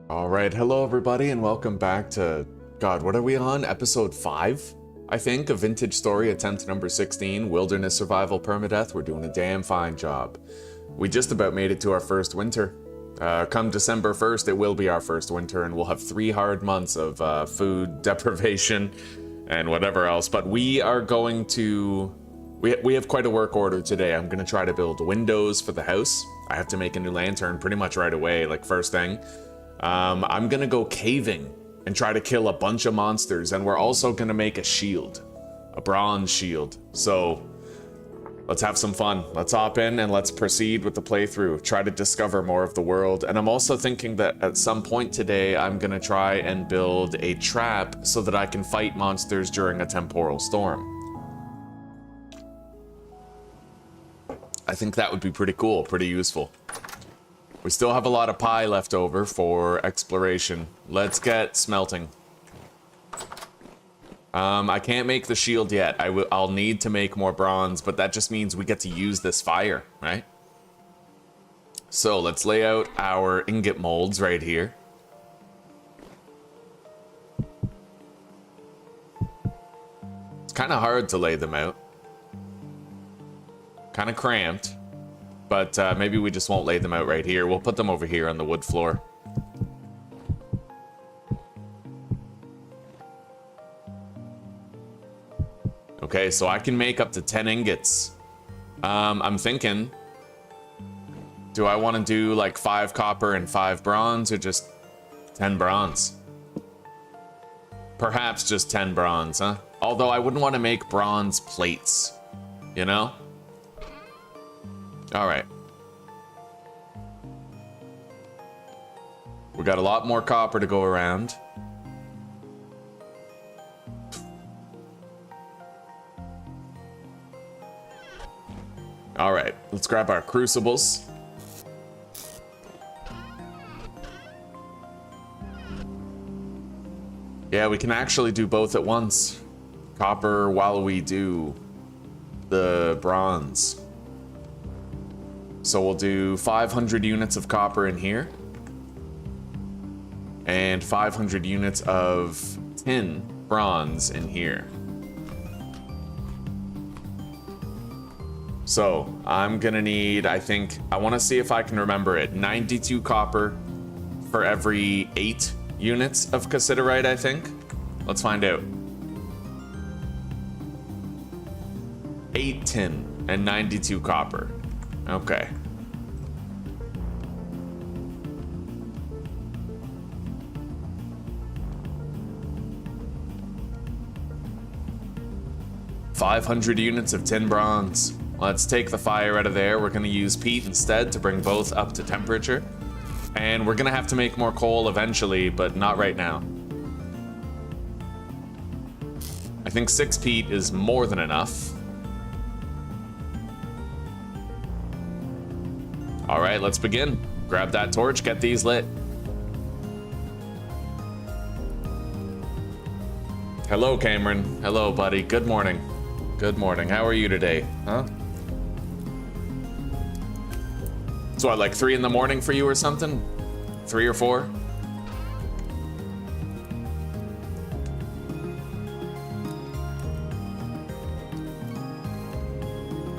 All right, hello everybody, and welcome back to, God, what are we on? Episode 5, I think, of Vintage Story, attempt number 16, Wilderness Survival Permadeath. We're doing a damn fine job. We just about made it to our first winter. Come December 1st, it will be our first winter, and we'll have 3 hard months of food deprivation and whatever else. But we are going to... We have quite a work order today. I'm going to try to build windows for the house. I have to make a new lantern pretty much right away, like first thing. I'm gonna go caving and try to kill a bunch of monsters, and we're also gonna make a shield, a bronze shield. So let's have some fun. Let's hop in and let's proceed with the playthrough, try to discover more of the world. And I'm also thinking that at some point today I'm gonna try and build a trap so that I can fight monsters during a temporal storm. I think that would be pretty cool, pretty useful. We still have a lot of pie left over for exploration. Let's get smelting. I can't make the shield yet. I'll need to make more bronze, but that just means we get to use this fire, right? So let's lay out our ingot molds right here. It's kind of hard to lay them out. Kind of cramped. But maybe we just won't lay them out right here. We'll put them over here on the wood floor. Okay, so I can make up to 10 ingots. I'm thinking, do I want to do like 5 copper and 5 bronze, or just 10 bronze? Perhaps just 10 bronze, huh? Although I wouldn't want to make bronze plates, you know? All right. We got a lot more copper to go around. All right, let's grab our crucibles. Yeah, we can actually do both at once. Copper while we do the bronze. So we'll do 500 units of copper in here. And 500 units of tin bronze in here. So I'm gonna need, I want to see if I can remember it, 92 copper for every 8 units of cassiterite, I think. Let's find out. 8 tin and 92 copper. Okay. $500 units of tin bronze. Let's take the fire out of there. We're gonna use peat instead to bring both up to temperature. And we're gonna have to make more coal eventually, but not right now. I think 6 peat is more than enough. All right, let's begin. Grab that torch, get these lit. Hello, Cameron. Hello, buddy. Good morning. Good morning. How are you today? Huh? It's what, like 3 in the morning for you or something? 3 or 4?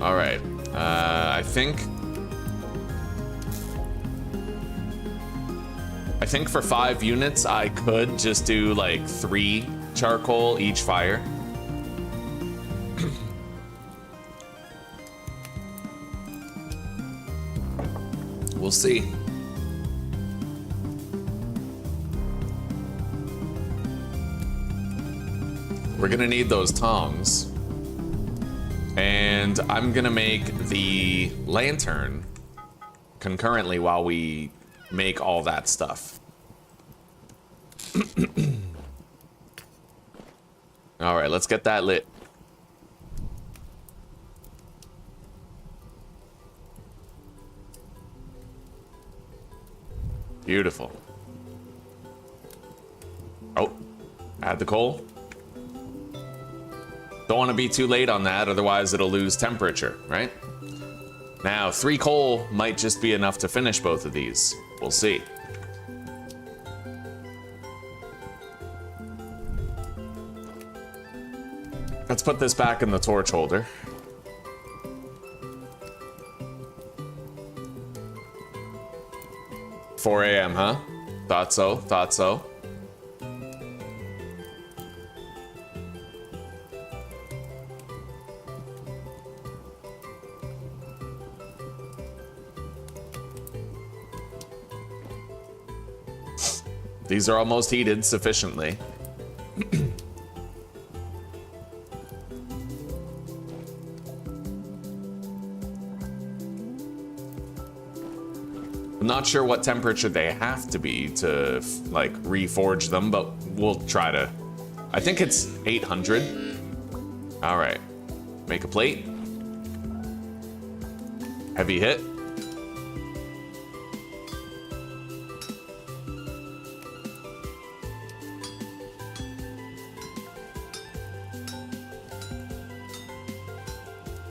All right. I think for 5 units, I could just do like 3 charcoal each fire. We'll see. We're gonna need those tongs. And I'm gonna make the lantern concurrently while we make all that stuff. All right, let's get that lit. Beautiful. Oh, add the coal. Don't want to be too late on that, otherwise it'll lose temperature, right? Now, 3 coal might just be enough to finish both of these. We'll see. put this back in the torch holder. "4 a.m., huh? Thought so, thought so." These are almost heated sufficiently. I'm not sure what temperature they have to be to, like, reforge them, but we'll try to... I think it's 800. All right. Make a plate. Heavy hit.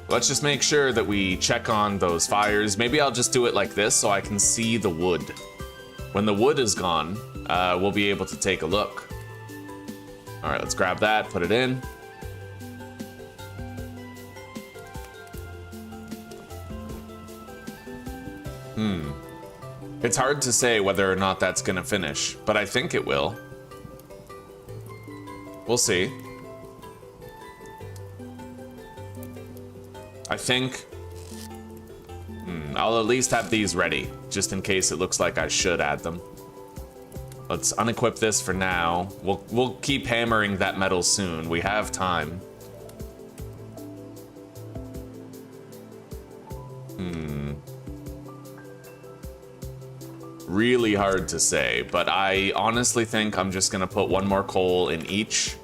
Let's just make sure that we check on those fires. Maybe I'll just do it like this so I can see the wood. When the wood is gone, we'll be able to take a look. All right, let's grab that, put it in. It's hard to say whether or not that's gonna finish, but I think it will. We'll see. I think I'll at least have these ready, just in case it looks like I should add them. Let's unequip this for now. We'll keep hammering that metal soon. We have time. Really hard to say, but I honestly think I'm just gonna put one more coal in each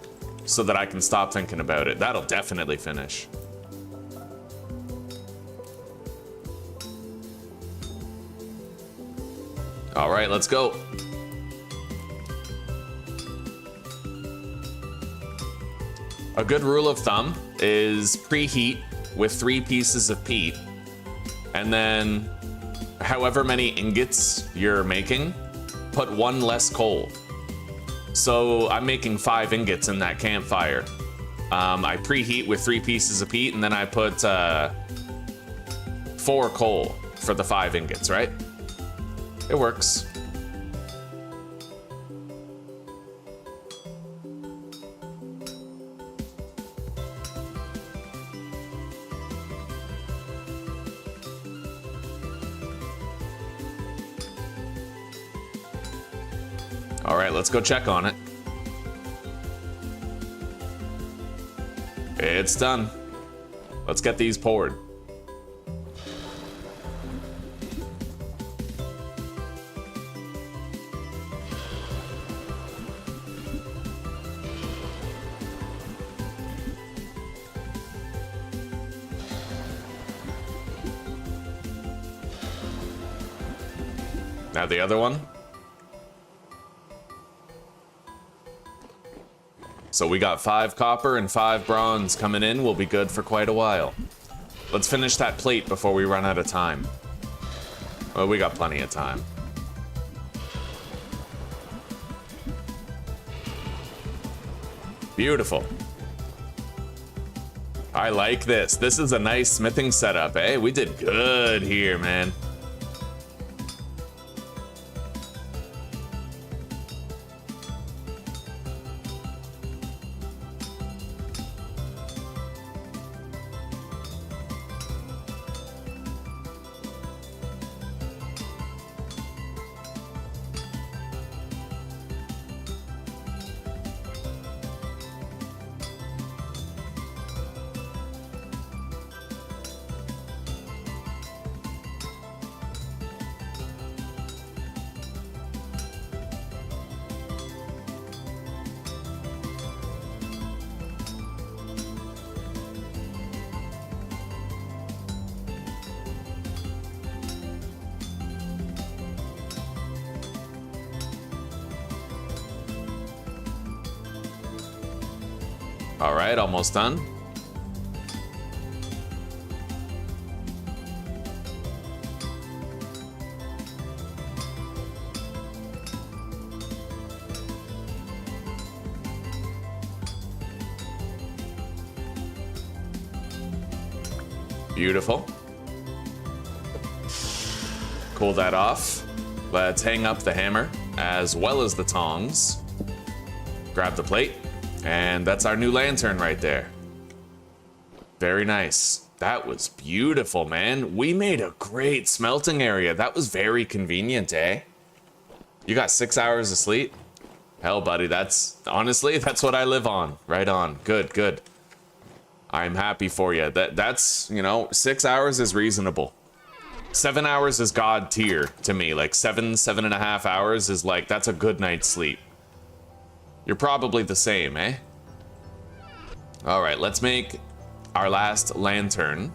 so that I can stop thinking about it. That'll definitely finish. All right, let's go. A good rule of thumb is preheat with 3 pieces of peat, and then however many ingots you're making, put 1 less coal. So I'm making 5 ingots in that campfire. I preheat with 3 pieces of peat, and then I put 4 coal for the 5 ingots, right? It works. All right, let's go check on it. It's done. Let's get these poured. Now the other one. So we got 5 copper and 5 bronze coming in. We'll be good for quite a while. Let's finish that plate before we run out of time. Well, we got plenty of time. Beautiful. I like this. This is a nice smithing setup, eh? We did good here, man. All right, almost done. Beautiful. Cool that off. Let's hang up the hammer as well as the tongs. Grab the plate, and that's our new lantern right there. Very nice. That was beautiful, man. We made a great smelting area. That was very convenient, eh? You got 6 hours of sleep? Hell, buddy, honestly, that's what I live on. Right on. Good, good. I'm happy for you. That's, 6 hours is reasonable. 7 hours is God tier to me. Like 7.5 hours is like, that's a good night's sleep. You're probably the same, eh? All right, let's make our last lantern.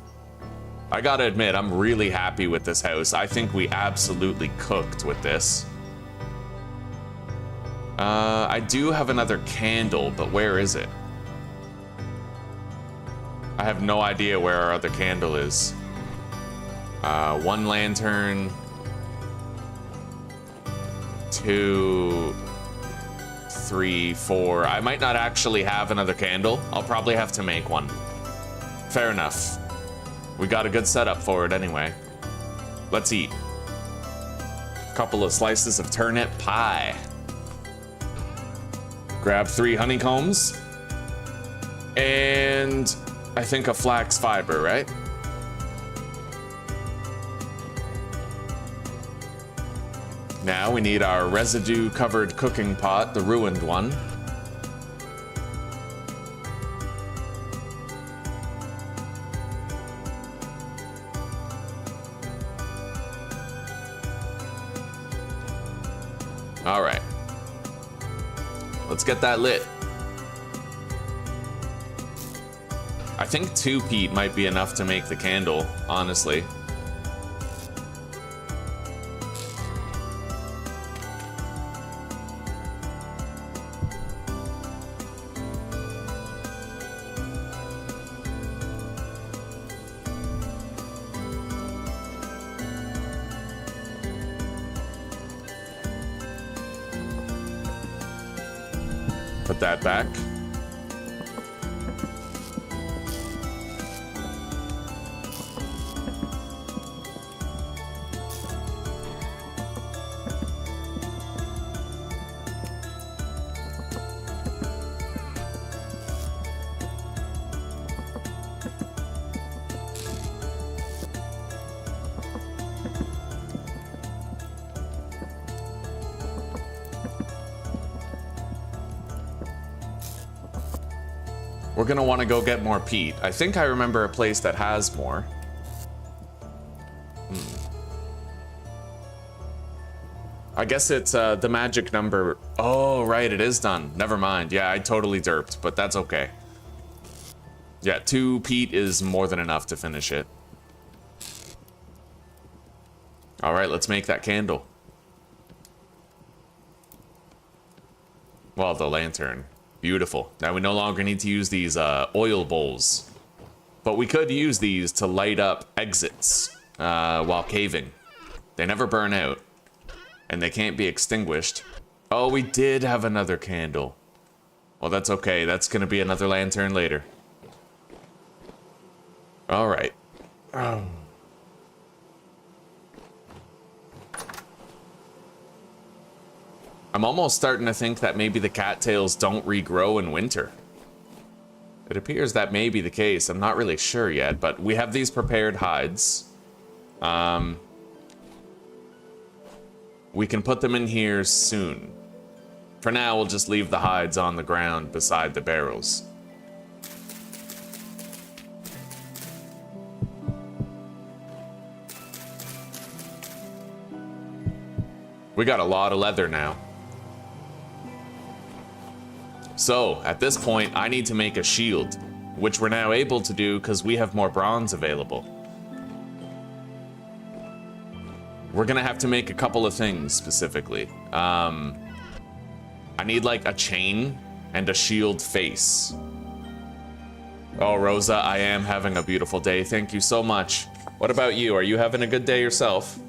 I gotta admit, I'm really happy with this house. I think we absolutely cooked with this. I do have another candle, but where is it? I have no idea where our other candle is. One lantern. 2, 3, 4. I might not actually have another candle. I'll probably have to make one. Fair enough. We got a good setup for it anyway. Let's eat. Couple of slices of turnip pie. Grab 3 honeycombs. And I think a flax fiber, right? Now we need our residue-covered cooking pot, the ruined one. All right. Let's get that lit. I think 2 peat might be enough to make the candle, honestly. Put that back. We're gonna want to go get more peat. I think I remember a place that has more. I guess it's the magic number. Oh, right, it is done. Never mind. Yeah, I totally derped, but that's okay. Yeah, 2 peat is more than enough to finish it. All right, let's make that candle. Well, the lantern. Beautiful. Now we no longer need to use these oil bowls. But we could use these to light up exits while caving. They never burn out. And they can't be extinguished. Oh, we did have another candle. Well, that's okay. That's going to be another lantern later. All right. I'm almost starting to think that maybe the cattails don't regrow in winter. It appears that may be the case. I'm not really sure yet, but we have these prepared hides. We can put them in here soon. For now, we'll just leave the hides on the ground beside the barrels. We got a lot of leather now. So, at this point, I need to make a shield, which we're now able to do because we have more bronze available. We're gonna have to make a couple of things specifically. I need like a chain and a shield face. Oh, Rosa, I am having a beautiful day. Thank you so much. What about you? Are you having a good day yourself?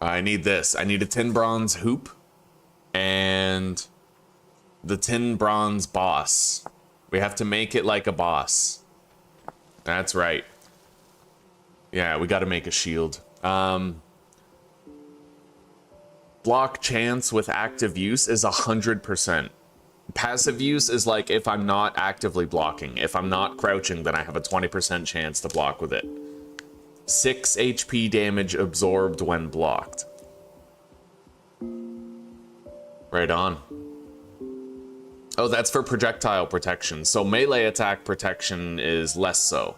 I need this. I need a tin bronze hoop. And the tin bronze boss. We have to make it like a boss. That's right. Yeah, we got to make a shield. Block chance with active use is 100%. Passive use is like if I'm not actively blocking. If I'm not crouching, then I have a 20% chance to block with it. 6 HP damage absorbed when blocked. Right on. Oh, that's for projectile protection. So melee attack protection is less so.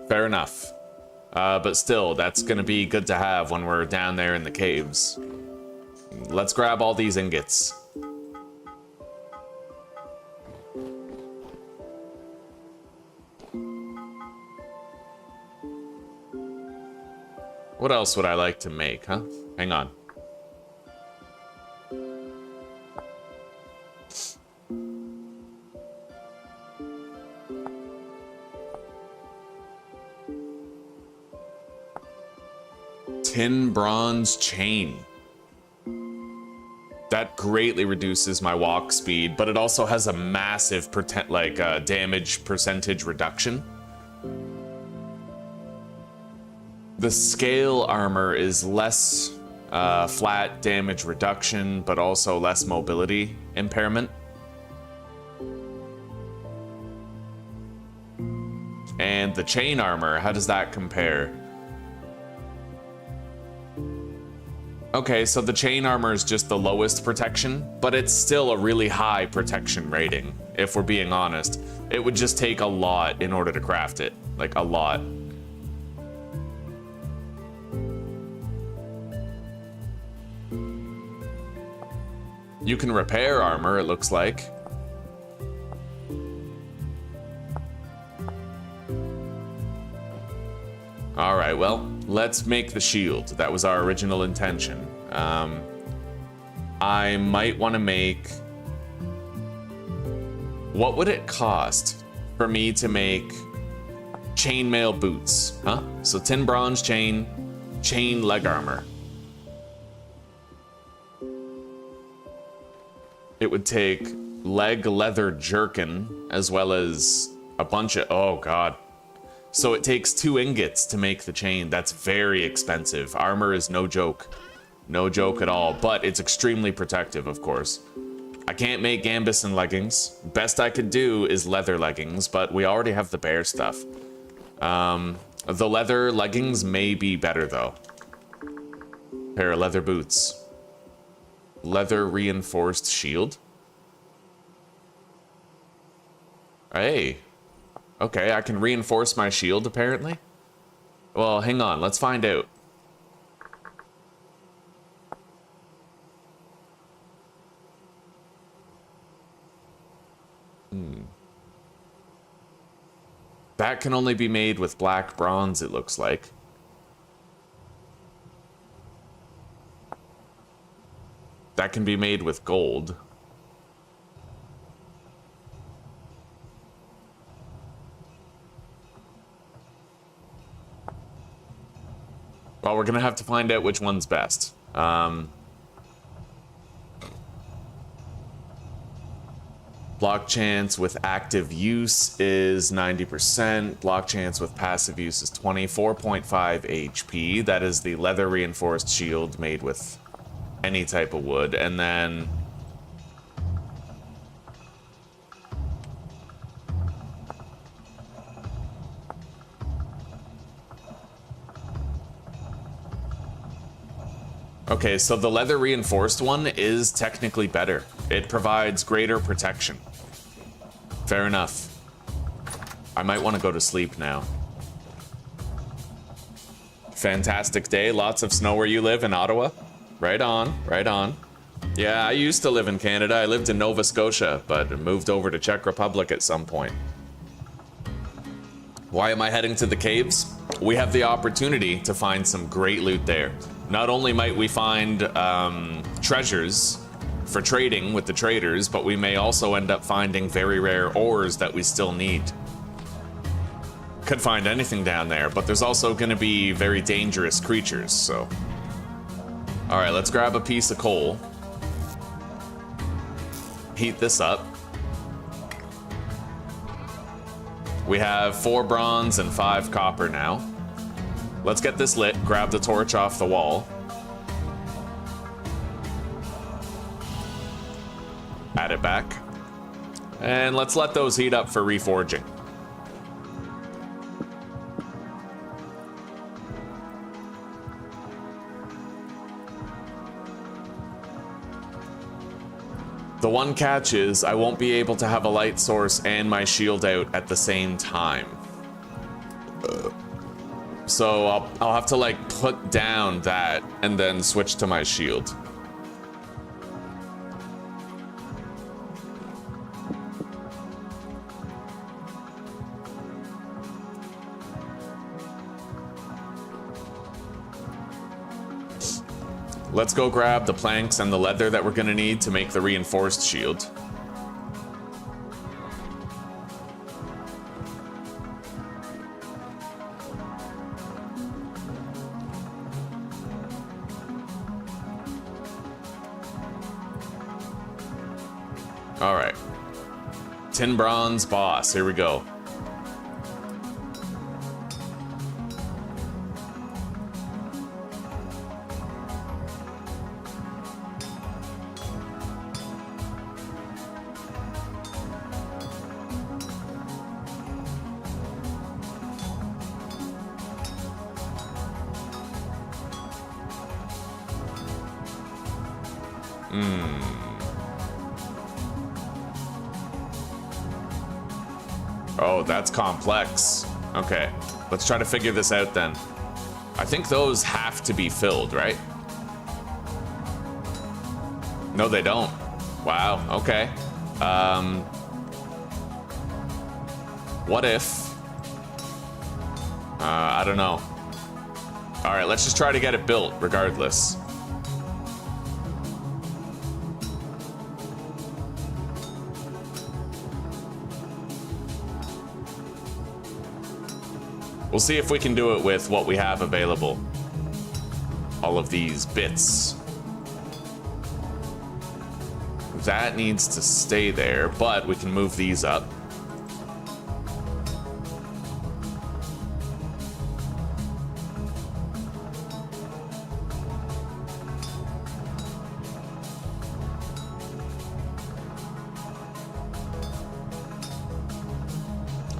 Fair enough. But still, that's gonna be good to have when we're down there in the caves. Let's grab all these ingots. What else would I like to make, huh? Hang on. Tin bronze chain. That greatly reduces my walk speed, but it also has a massive damage percentage reduction. The scale armor is less flat damage reduction, but also less mobility impairment. And the chain armor, how does that compare? Okay, so the chain armor is just the lowest protection, but it's still a really high protection rating, if we're being honest. It would just take a lot in order to craft it. Like, a lot. You can repair armor, it looks like. Alright, well, let's make the shield. That was our original intention. I might want to make... What would it cost for me to make chainmail boots? Huh? So tin bronze chain leg armor. It would take leg leather jerkin, as well as a bunch of... Oh, God. So it takes 2 ingots to make the chain. That's very expensive. Armor is no joke. No joke at all, but it's extremely protective, of course. I can't make gambeson leggings. Best I could do is leather leggings, but we already have the bear stuff. The leather leggings may be better, though. Pair of leather boots. Leather reinforced shield. Hey. Okay, I can reinforce my shield, apparently. Well, hang on, let's find out. That can only be made with black bronze, it looks like. That can be made with gold. Well, we're gonna have to find out which one's best. Block chance with active use is 90%. Block chance with passive use is 24.5 HP. That is the leather reinforced shield made with any type of wood. And then... Okay, so the leather reinforced one is technically better. It provides greater protection. Fair enough. I might want to go to sleep now. Fantastic day. Lots of snow where you live in Ottawa. Right on, right on. Yeah, I used to live in Canada. I lived in Nova Scotia, but moved over to Czech Republic at some point. Why am I heading to the caves? We have the opportunity to find some great loot there. Not only might we find treasures for trading with the traders, but we may also end up finding very rare ores that we still need. Could find anything down there, but there's also going to be very dangerous creatures, so... Alright, let's grab a piece of coal. heat this up. We have 4 bronze and 5 copper now. Let's get this lit, grab the torch off the wall. Add it back. And let's let those heat up for reforging. The one catch is I won't be able to have a light source and my shield out at the same time. So I'll have to like put down that and then switch to my shield. Let's go grab the planks and the leather that we're gonna need to make the reinforced shield. All right. Tin bronze boss, here we go. Oh, that's complex. Okay, let's try to figure this out then. I think those have to be filled, right? No, they don't. Wow, okay. What if? I don't know. All right, let's just try to get it built regardless. We'll see if we can do it with what we have available. All of these bits. That needs to stay there, but we can move these up.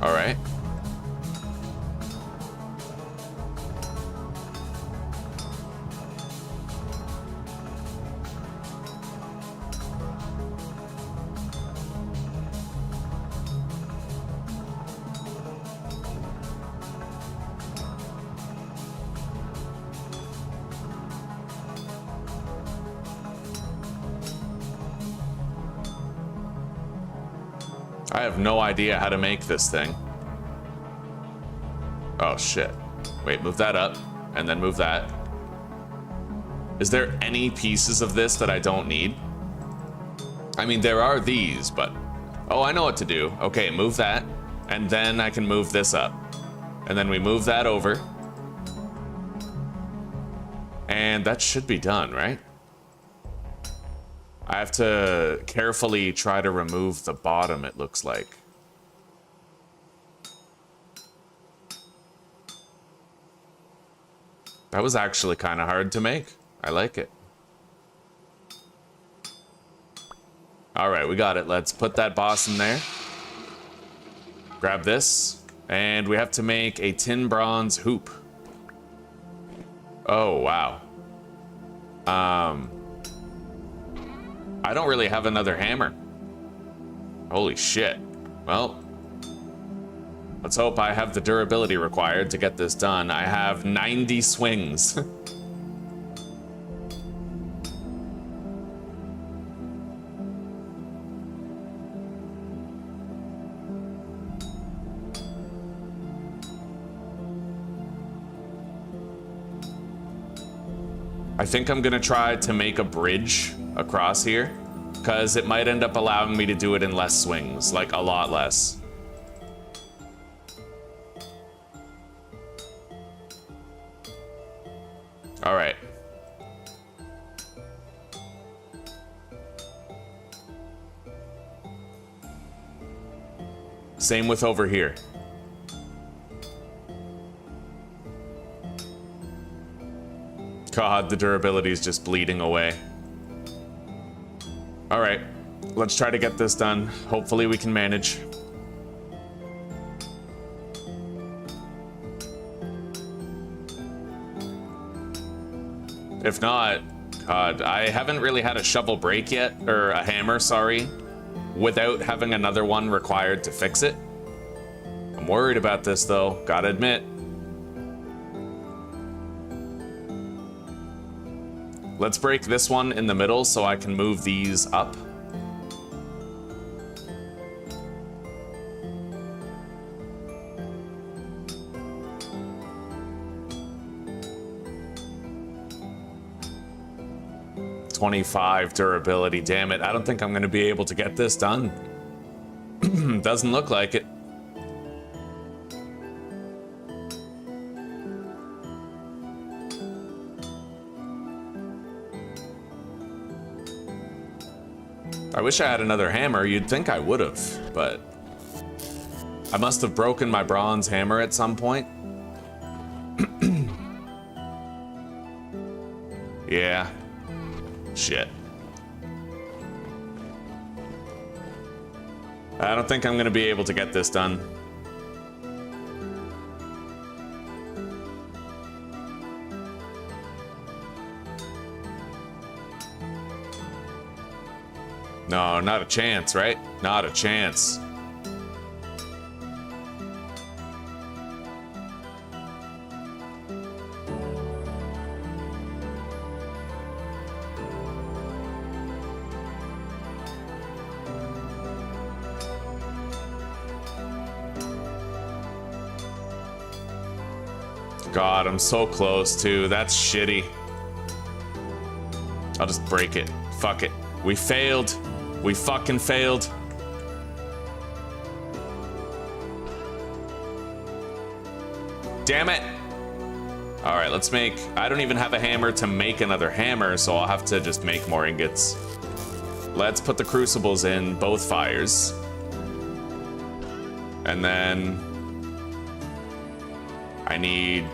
All right. I have no idea how to make this thing. Oh shit. Wait, move that up and then move that. Is there any pieces of this that I don't need? I mean, there are these, but... Oh, I know what to do. Okay, move that. And then I can move this up. And then we move that over. And that should be done, right? I have to carefully try to remove the bottom, it looks like. That was actually kind of hard to make. I like it. All right, we got it. Let's put that boss in there. Grab this. And we have to make a tin bronze hoop. Oh, wow. I don't really have another hammer. Holy shit. Well, let's hope I have the durability required to get this done. I have 90 swings. I think I'm gonna try to make a bridge across here, because it might end up allowing me to do it in less swings, like a lot less. All right. Same with over here. God, the durability is just bleeding away. All right, let's try to get this done. Hopefully we can manage. If not, God, I haven't really had a shovel break yet, or a hammer, sorry, without having another one required to fix it. I'm worried about this though, gotta admit. Let's break this one in the middle so I can move these up. $25 durability, damn it. I don't think I'm gonna be able to get this done. Doesn't look like it. I wish I had another hammer. You'd think I would have, but I must have broken my bronze hammer at some point. Yeah. Shit. I don't think I'm gonna be able to get this done. No, not a chance, right? Not a chance. God, I'm so close too. That's shitty. I'll just break it. Fuck it. We failed. We fucking failed. Damn it. All right, let's make... I don't even have a hammer to make another hammer, so I'll have to just make more ingots. Let's put the crucibles in both fires. And then... I need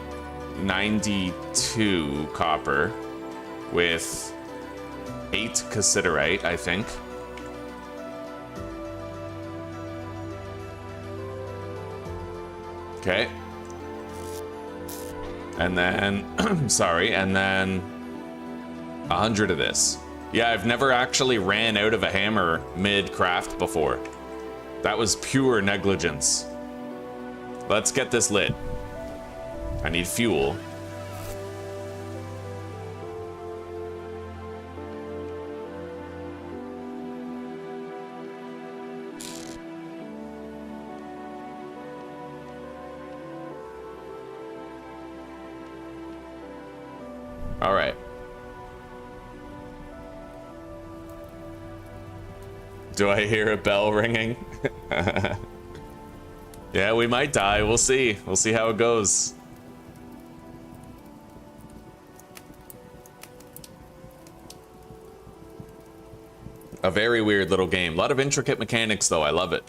92 copper with 8 cassiterite, I think. Okay. And then, sorry, and then 100 of this. Yeah, I've never actually ran out of a hammer mid-craft before. That was pure negligence. Let's get this lit. I need fuel. All right. Do I hear a bell ringing? Yeah, we might die. We'll see. We'll see how it goes. A very weird little game. A lot of intricate mechanics, though. I love it.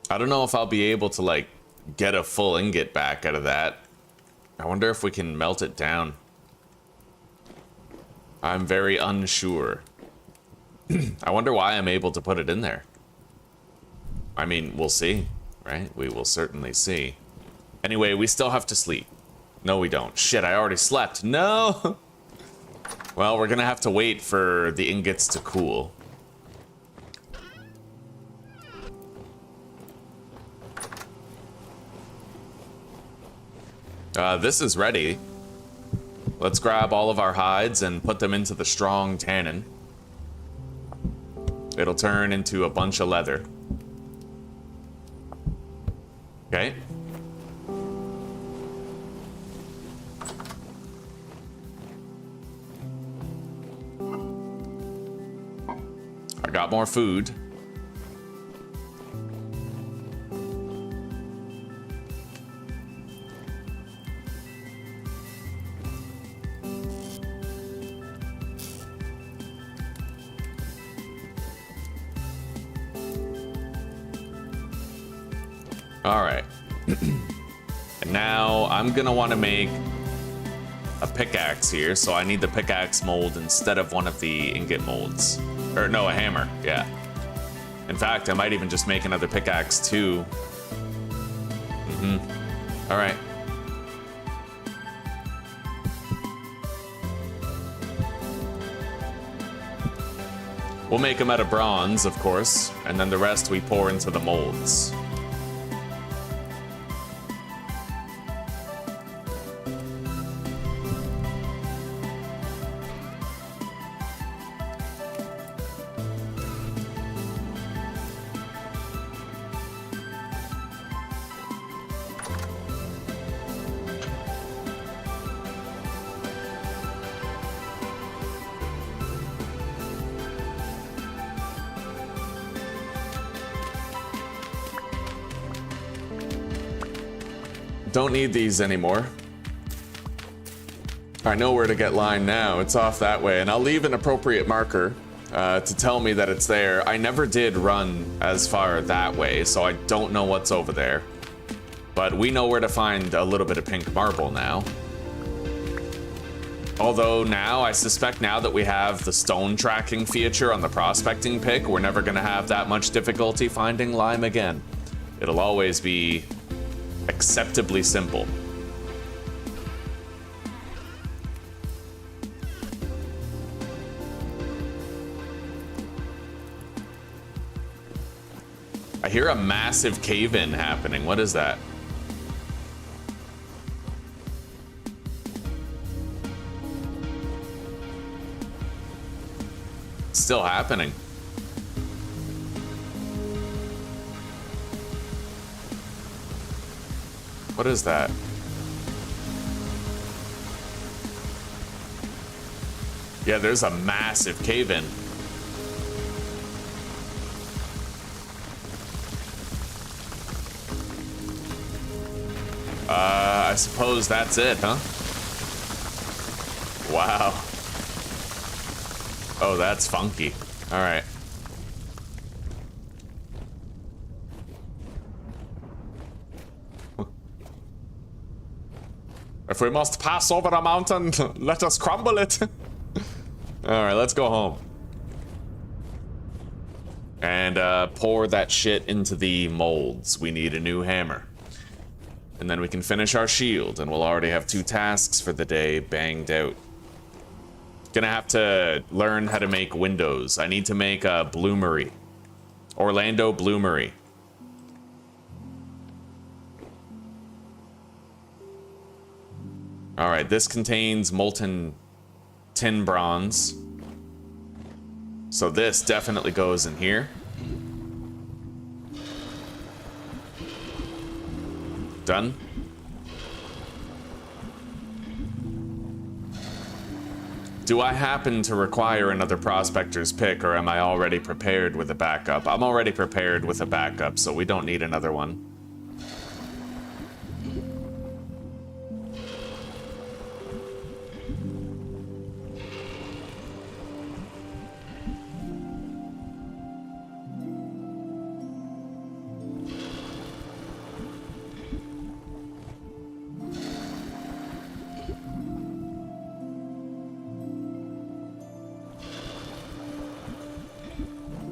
I don't know if I'll be able to, like, get a full ingot back out of that. I wonder if we can melt it down. I'm very unsure. I wonder why I'm able to put it in there. I mean, we'll see, right? We will certainly see. Anyway, we still have to sleep. No, we don't. Shit, I already slept. No! Well, we're gonna have to wait for the ingots to cool. This is ready. Let's grab all of our hides and put them into the strong tannin. It'll turn into a bunch of leather. Okay. I got more food. All right. And now I'm gonna want to make a pickaxe here, so I need the pickaxe mold instead of one of the ingot molds. Or no, a hammer, yeah. In fact, I might even just make another pickaxe too. All right. We'll make them out of bronze, of course, and then the rest we pour into the molds. Don't need these anymore. I know where to get line now. It's off that way, and I'll leave an appropriate marker to tell me that it's there. I never did run as far that way, so I don't know what's over there. But we know where to find a little bit of pink marble now. Although now, I suspect now that we have the stone tracking feature on the prospecting pick, we're never gonna have that much difficulty finding lime again. It'll always be acceptably simple. I hear a massive cave-in happening. What is that? It's still happening. What is that? Yeah, there's a massive cave-in. I suppose that's it, huh? Wow. Oh, that's funky. All right. If we must pass over a mountain, let us crumble it. All right, let's go home. And pour that shit into the molds. We need a new hammer. And then we can finish our shield, and we'll already have 2 tasks for the day banged out. Gonna have to learn how to make windows. I need to make a bloomery. Orlando bloomery. All right, this contains molten tin bronze. So this definitely goes in here. Done. Do I happen to require another prospector's pick, or am I already prepared with a backup? I'm already prepared with a backup, so we don't need another one.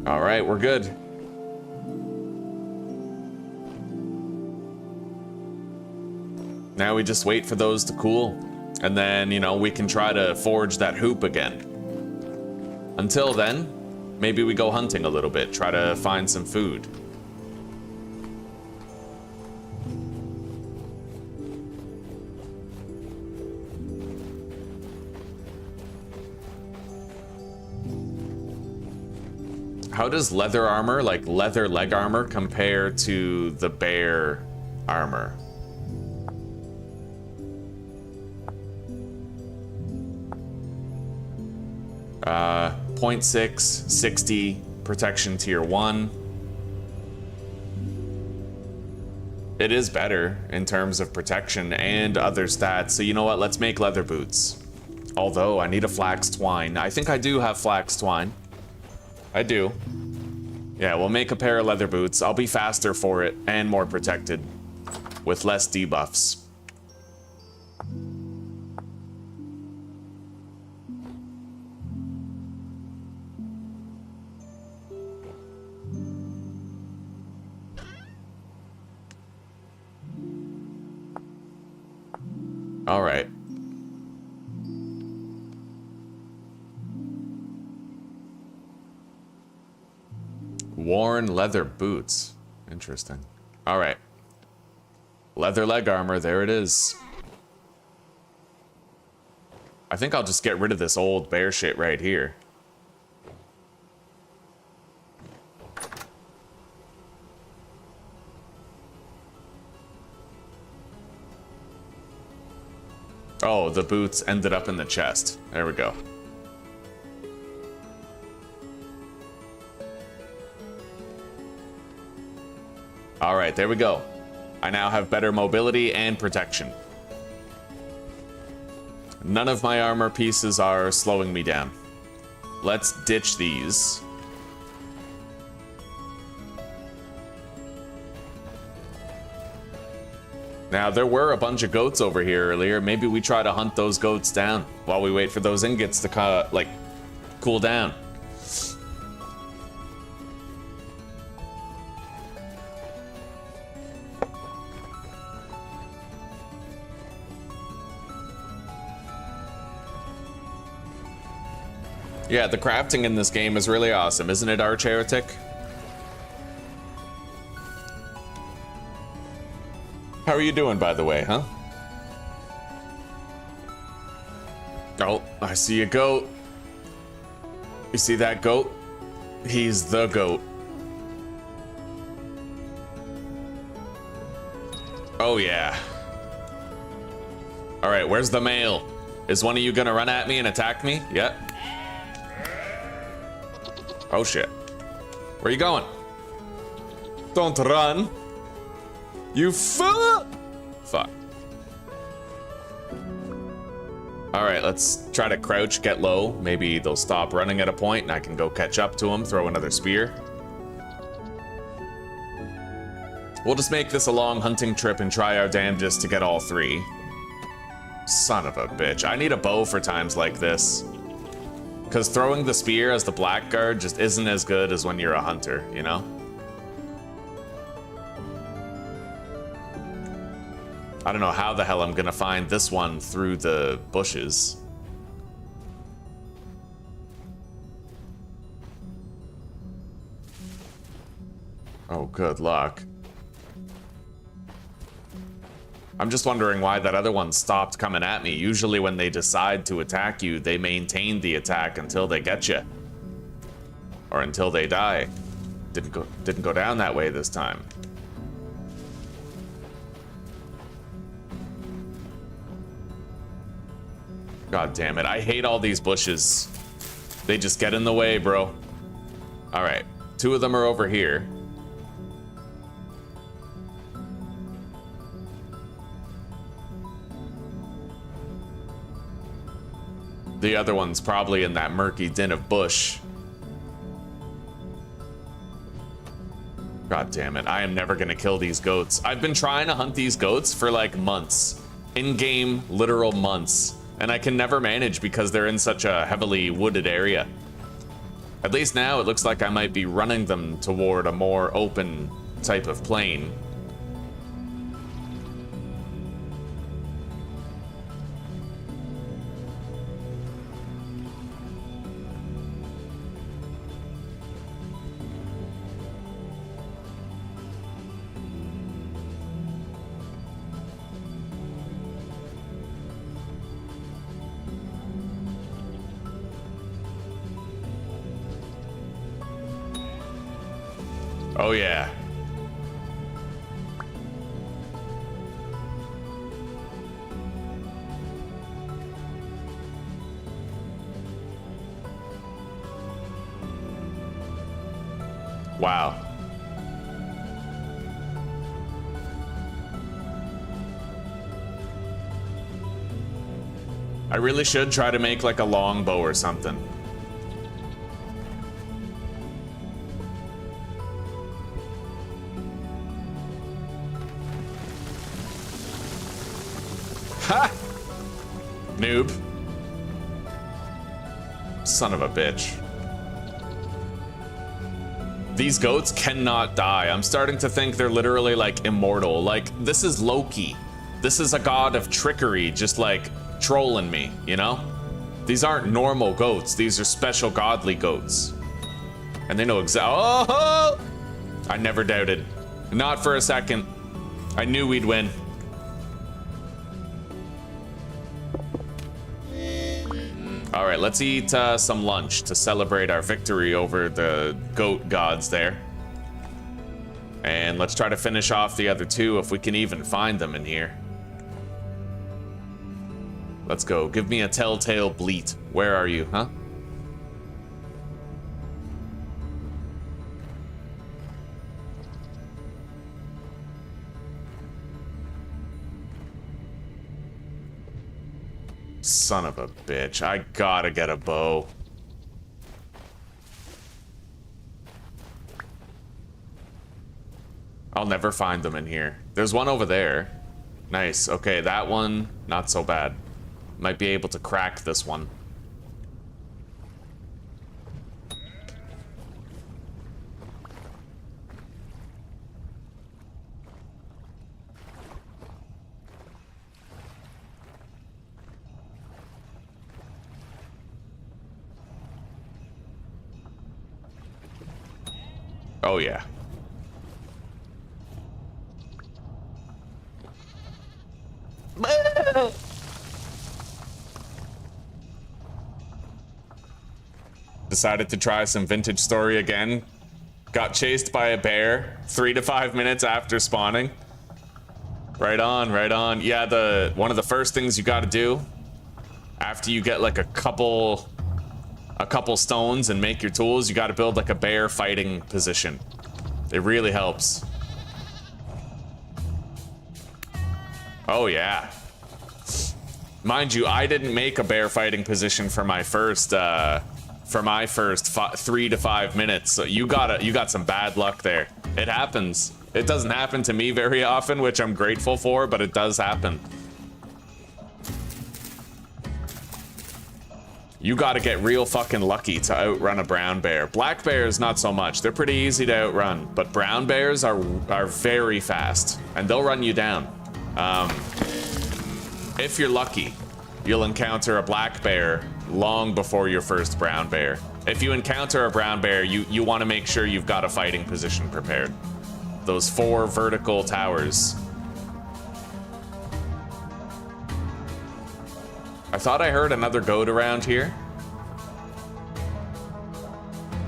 All right, we're good. Now we just wait for those to cool. And then, you know, we can try to forge that hoop again. Until then, maybe we go hunting a little bit, try to find some food. How does leather armor, like leather leg armor, compare to the bear armor? Uh, 0.6, 60, protection tier 1. It is better in terms of protection and other stats, so you know what, let's make leather boots. Although, I need a flax twine. I think I do have flax twine. I do. Yeah, we'll make a pair of leather boots. I'll be faster for it and more protected with less debuffs. All right. Worn leather boots. Interesting. All right. Leather leg armor, there it is. I think I'll just get rid of this old bear shit right here. Oh, the boots ended up in the chest. There we go. All right, there we go. I now have better mobility and protection. None of my armor pieces are slowing me down. Let's ditch these. Now, there were a bunch of goats over here earlier. Maybe we try to hunt those goats down while we wait for those ingots to, like, cool down. Yeah, the crafting in this game is really awesome, isn't it, Arch Heretic? How are you doing, by the way, huh? Oh, I see a goat. You see that goat? He's the goat. Oh, yeah. All right, where's the male? Is one of you gonna run at me and attack me? Yep. Oh, shit. Where you going? Don't run. You fuck! Fuck. Alright, let's try to crouch, get low. Maybe they'll stop running at a point and I can go catch up to them, throw another spear. We'll just make this a long hunting trip and try our damnedest to get all three. Son of a bitch. I need a bow for times like this. Because throwing the spear as the blackguard just isn't as good as when you're a hunter, you know? I don't know how the hell I'm gonna find this one through the bushes. Oh, good luck. I'm just wondering why that other one stopped coming at me. Usually when they decide to attack you, they maintain the attack until they get you. Or until they die. Didn't go down that way this time. God damn it, I hate all these bushes. They just get in the way, bro. All right, 2 of them are over here. The other one's probably in that murky den of bush. God damn it, I am never gonna kill these goats. I've been trying to hunt these goats for like months. In-game, literal months. And I can never manage because they're in such a heavily wooded area. At least now it looks like I might be running them toward a more open type of plain. Oh yeah. Wow. I really should try to make like a longbow or something. Ha! Noob. Son of a bitch. These goats cannot die. I'm starting to think they're literally like immortal. Like, this is Loki. This is a god of trickery, just like trolling me, you know? These aren't normal goats. These are special godly goats. And they know exactly. Oh! I never doubted. Not for a second. I knew we'd win. All right, let's eat some lunch to celebrate our victory over the goat gods there. And let's try to finish off the other two if we can even find them in here. Let's go. Give me a telltale bleat. Where are you, huh? Son of a bitch. I gotta get a bow. I'll never find them in here. There's one over there. Nice. Okay, that one, not so bad. Might be able to crack this one. Oh, yeah. Decided to try some vintage story again. Got chased by a bear 3 to 5 minutes after spawning. Right on, right on. Yeah, one of the first things you gotta do after you get like a couple stones and make your tools, you gotta build like a bear fighting position. It really helps. Oh yeah. Mind you, I didn't make a bear fighting position for my first 3 to 5 minutes. So you got some bad luck there. It happens. It doesn't happen to me very often, which I'm grateful for, but it does happen. You gotta get real fucking lucky to outrun a brown bear. Black bears, not so much. They're pretty easy to outrun, but brown bears are very fast, and they'll run you down. If you're lucky, you'll encounter a black bear long before your first brown bear. If you encounter a brown bear, you want to make sure you've got a fighting position prepared. Those 4 vertical towers. I thought I heard another goat around here.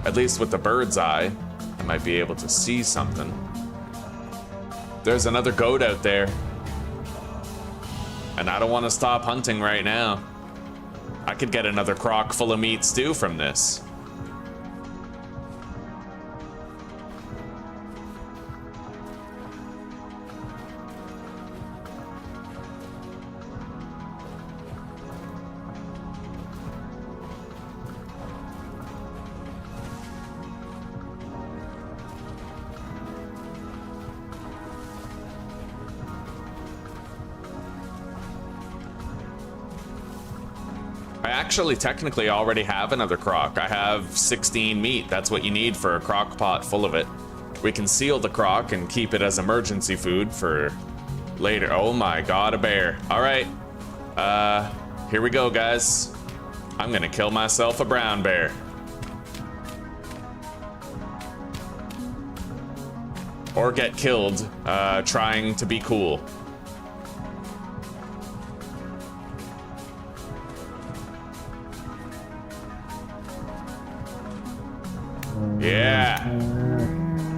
At least with the bird's eye, I might be able to see something. There's another goat out there. And I don't want to stop hunting right now. I could get another crock full of meat stew from this. I actually technically already have another crock. I have 16 meat. That's what you need for a crock pot full of it. We can seal the crock and keep it as emergency food for later. Oh my god, a bear. All right. Here we go, guys. I'm gonna kill myself a brown bear. Or get killed trying to be cool. Yeah.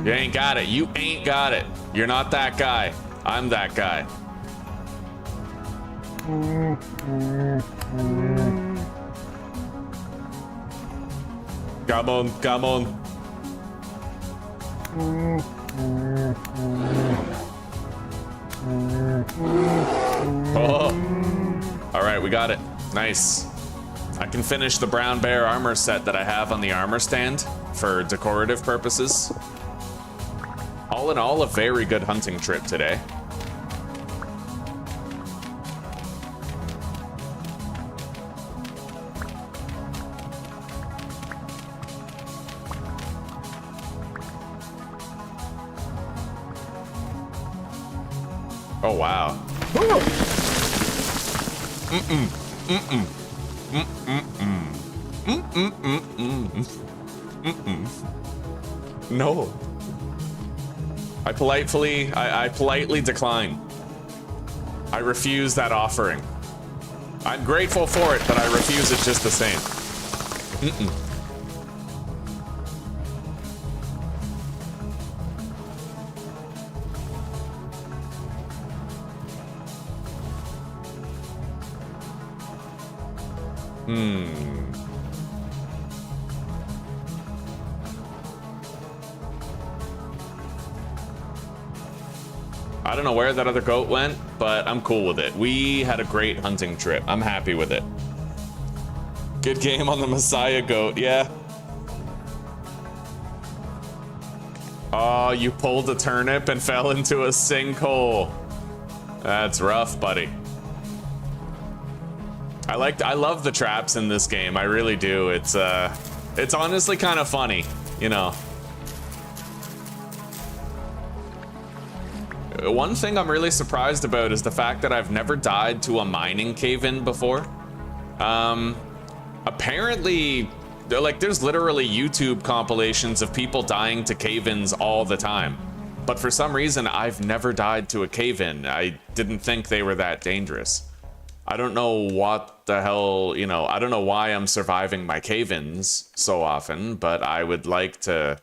You ain't got it. You ain't got it. You're not that guy. I'm that guy. Come on, come on. Oh. All right, we got it. Nice. I can finish the brown bear armor set that I have on the armor stand for decorative purposes. All in all, a very good hunting trip today. Oh, wow. Mm-mm. Mm-mm. Mm-mm. Mm-mm. Mm-mm. No. I politely decline. I refuse that offering. I'm grateful for it, but I refuse it just the same. Mm-mm. I don't know where that other goat went, but I'm cool with it. We had a great hunting trip. I'm happy with it. Good game on the Messiah goat, yeah. Oh, you pulled a turnip and fell into a sinkhole. That's rough, buddy. I love the traps in this game. I really do. It's honestly kind of funny, you know. One thing I'm really surprised about is the fact that I've never died to a mining cave-in before. Apparently, like, there's literally YouTube compilations of people dying to cave-ins all the time. But for some reason, I've never died to a cave-in. I didn't think they were that dangerous. I don't know what the hell, you know, I don't know why I'm surviving my cave-ins so often, but I would like to...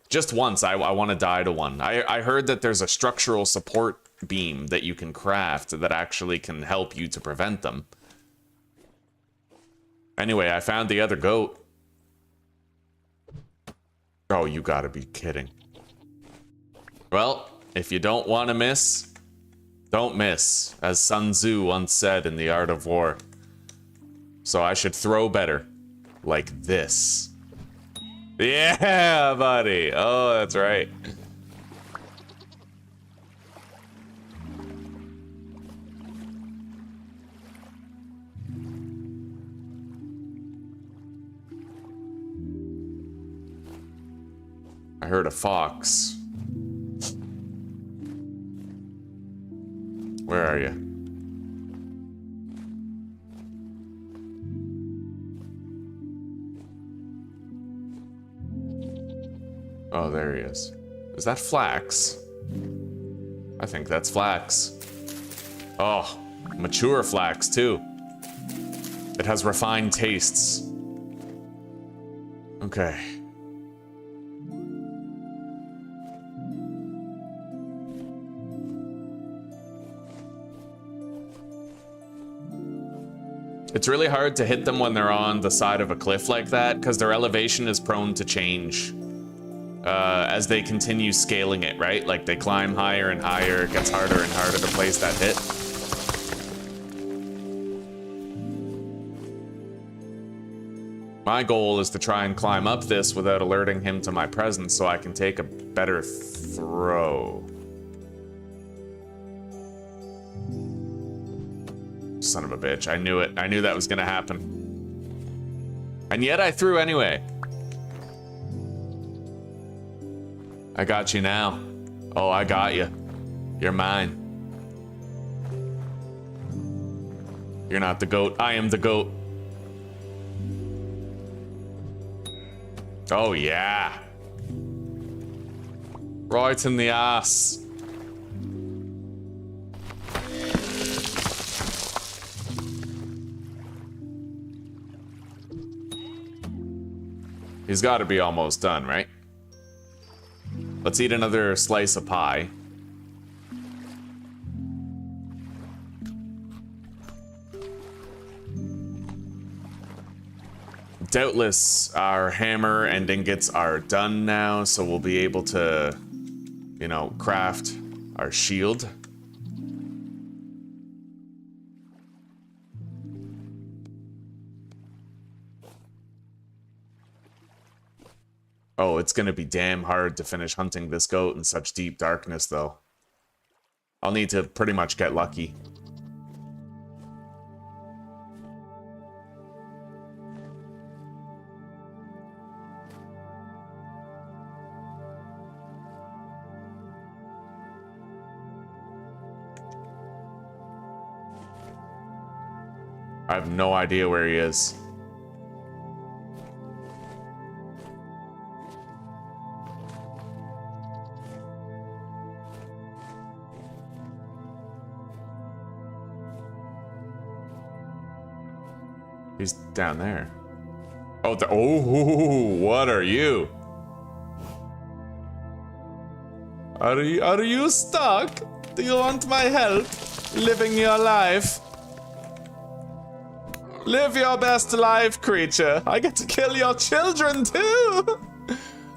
Just once, I want to die to one. I heard that there's a structural support beam that you can craft that actually can help you to prevent them. Anyway, I found the other goat. Oh, you gotta be kidding. Well, if you don't want to miss, don't miss, as Sun Tzu once said in The Art of War. So I should throw better, like this. Yeah, buddy. Oh, that's right. I heard a fox. Where are you? Oh, there he is. Is that flax? I think that's flax. Oh, mature flax, too. It has refined tastes. Okay. It's really hard to hit them when they're on the side of a cliff like that, because their elevation is prone to change as they continue scaling it, right? Like, they climb higher and higher, it gets harder and harder to place that hit. My goal is to try and climb up this without alerting him to my presence so I can take a better throw. Son of a bitch, I knew it. I knew that was gonna happen. And yet I threw anyway. I got you now. Oh, I got you. You're mine. You're not the goat. I am the goat. Oh, yeah. Right in the ass. He's got to be almost done, right? Let's eat another slice of pie. Doubtless, our hammer and ingots are done now, so we'll be able to, you know, craft our shield. Oh, it's gonna be damn hard to finish hunting this goat in such deep darkness, though. I'll need to pretty much get lucky. I have no idea where he is. He's down there. Oh, oh, what are you? Are you stuck? Do you want my help? Living your life? Live your best life, creature. I get to kill your children too.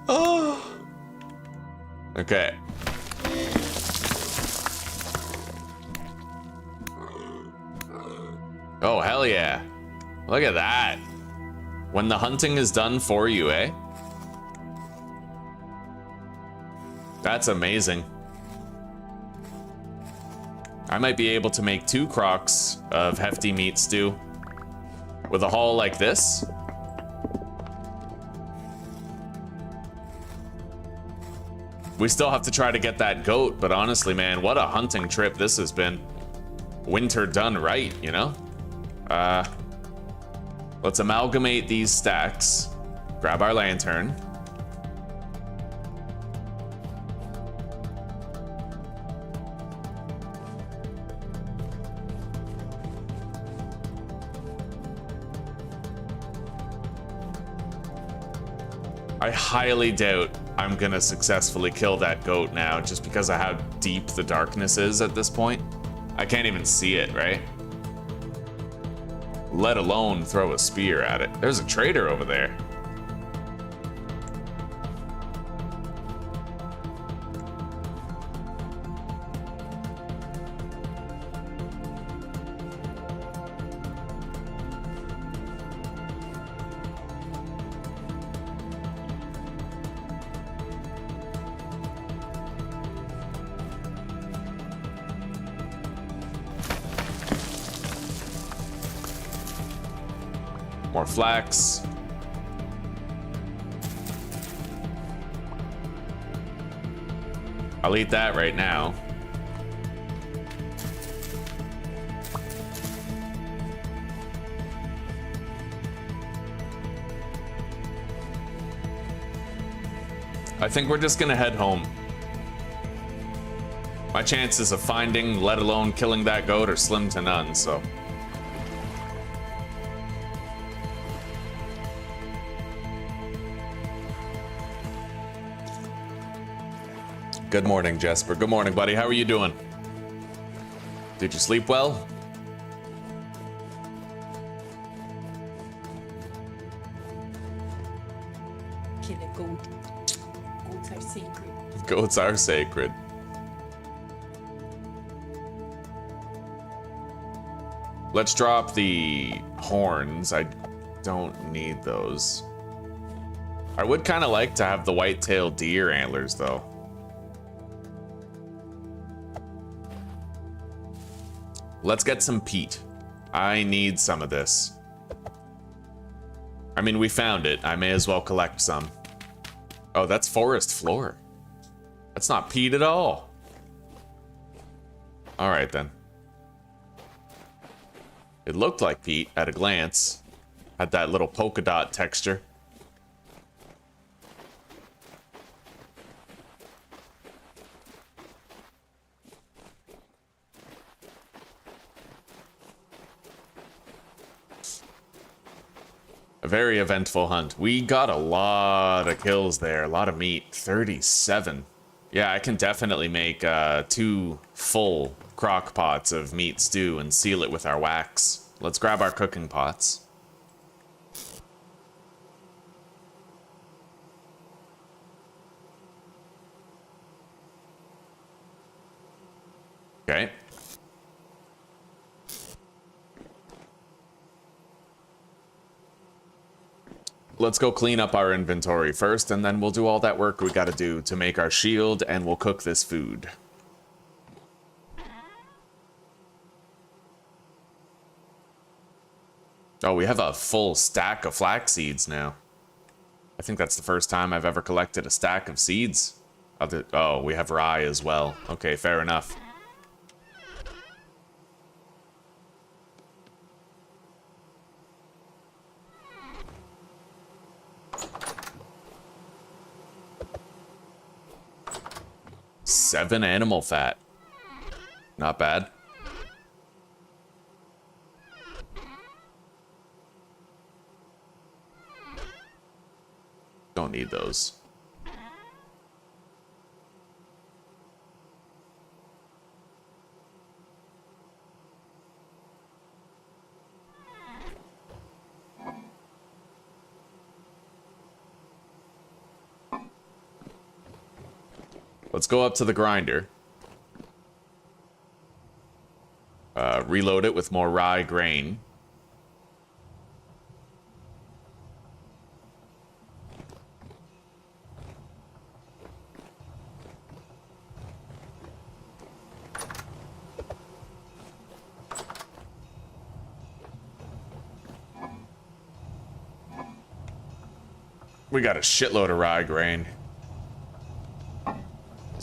Oh. Okay. Oh, hell yeah. Look at that. When the hunting is done for you, eh? That's amazing. I might be able to make 2 crocks of hefty meat stew with a haul like this. We still have to try to get that goat, but honestly, man, what a hunting trip this has been. Winter done right, you know? Let's amalgamate these stacks. Grab our lantern. I highly doubt I'm gonna successfully kill that goat now, just because of how deep the darkness is at this point. I can't even see it, right? Let alone throw a spear at it. There's a trader over there. More flax. I'll eat that right now. I think we're just gonna head home. My chances of finding, let alone killing that goat, are slim to none, so. Good morning, Jesper. Good morning, buddy. How are you doing? Did you sleep well? Kill a goat. Goats are sacred. Goats are sacred. Let's drop the horns. I don't need those. I would kind of like to have the white-tailed deer antlers, though. Let's get some peat. I need some of this. I mean, we found it. I may as well collect some. Oh, that's forest floor. That's not peat at all. All right, then. It looked like peat at a glance. Had that little polka dot texture. A very eventful hunt. We got a lot of kills there, a lot of meat. 37. Yeah, I can definitely make 2 full crock pots of meat stew and seal it with our wax. Let's grab our cooking pots. Okay. Let's go clean up our inventory first, and then we'll do all that work we gotta do to make our shield, and we'll cook this food. Oh, we have a full stack of flax seeds now. I think that's the first time I've ever collected a stack of seeds. Oh, we have rye as well. Okay, fair enough. 7 animal fat. Not bad. Don't need those. Let's go up to the grinder. Reload it with more rye grain. We got a shitload of rye grain.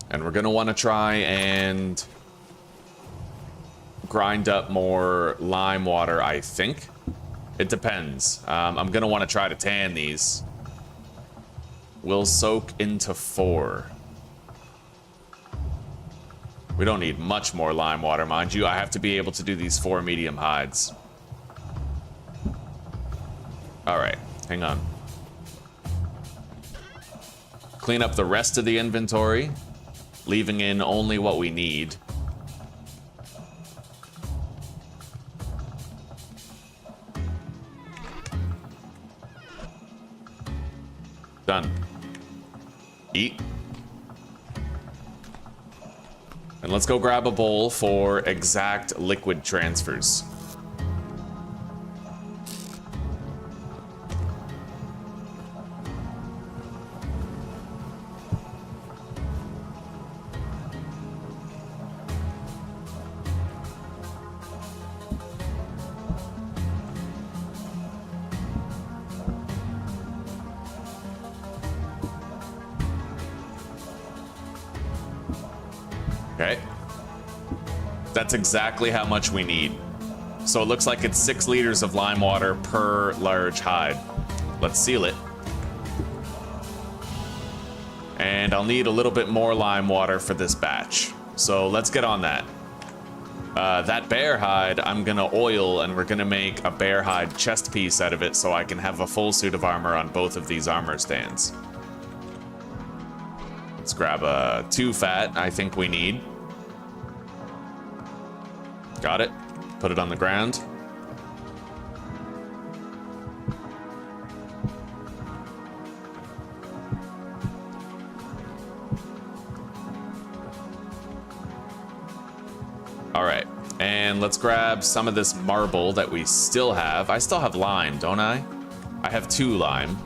And we're gonna want to try and grind up more lime water, I think. It depends. I'm gonna want to try to tan these. We'll soak into 4. We don't need much more lime water, mind you. I have to be able to do these 4 medium hides. Alright, hang on. Clean up the rest of the inventory, leaving in only what we need. Done. Eat. And let's go grab a bowl for exact liquid transfers. Okay. That's exactly how much we need. So it looks like it's 6 liters of lime water per large hide. Let's seal it. And I'll need a little bit more lime water for this batch. So let's get on that. That bear hide, I'm gonna oil, and we're gonna make a bear hide chest piece out of it so I can have a full suit of armor on both of these armor stands. Let's grab a 2 fat, I think we need. Got it. Put it on the ground. All right, and let's grab some of this marble that we still have. I still have lime, don't I? I have 2 lime.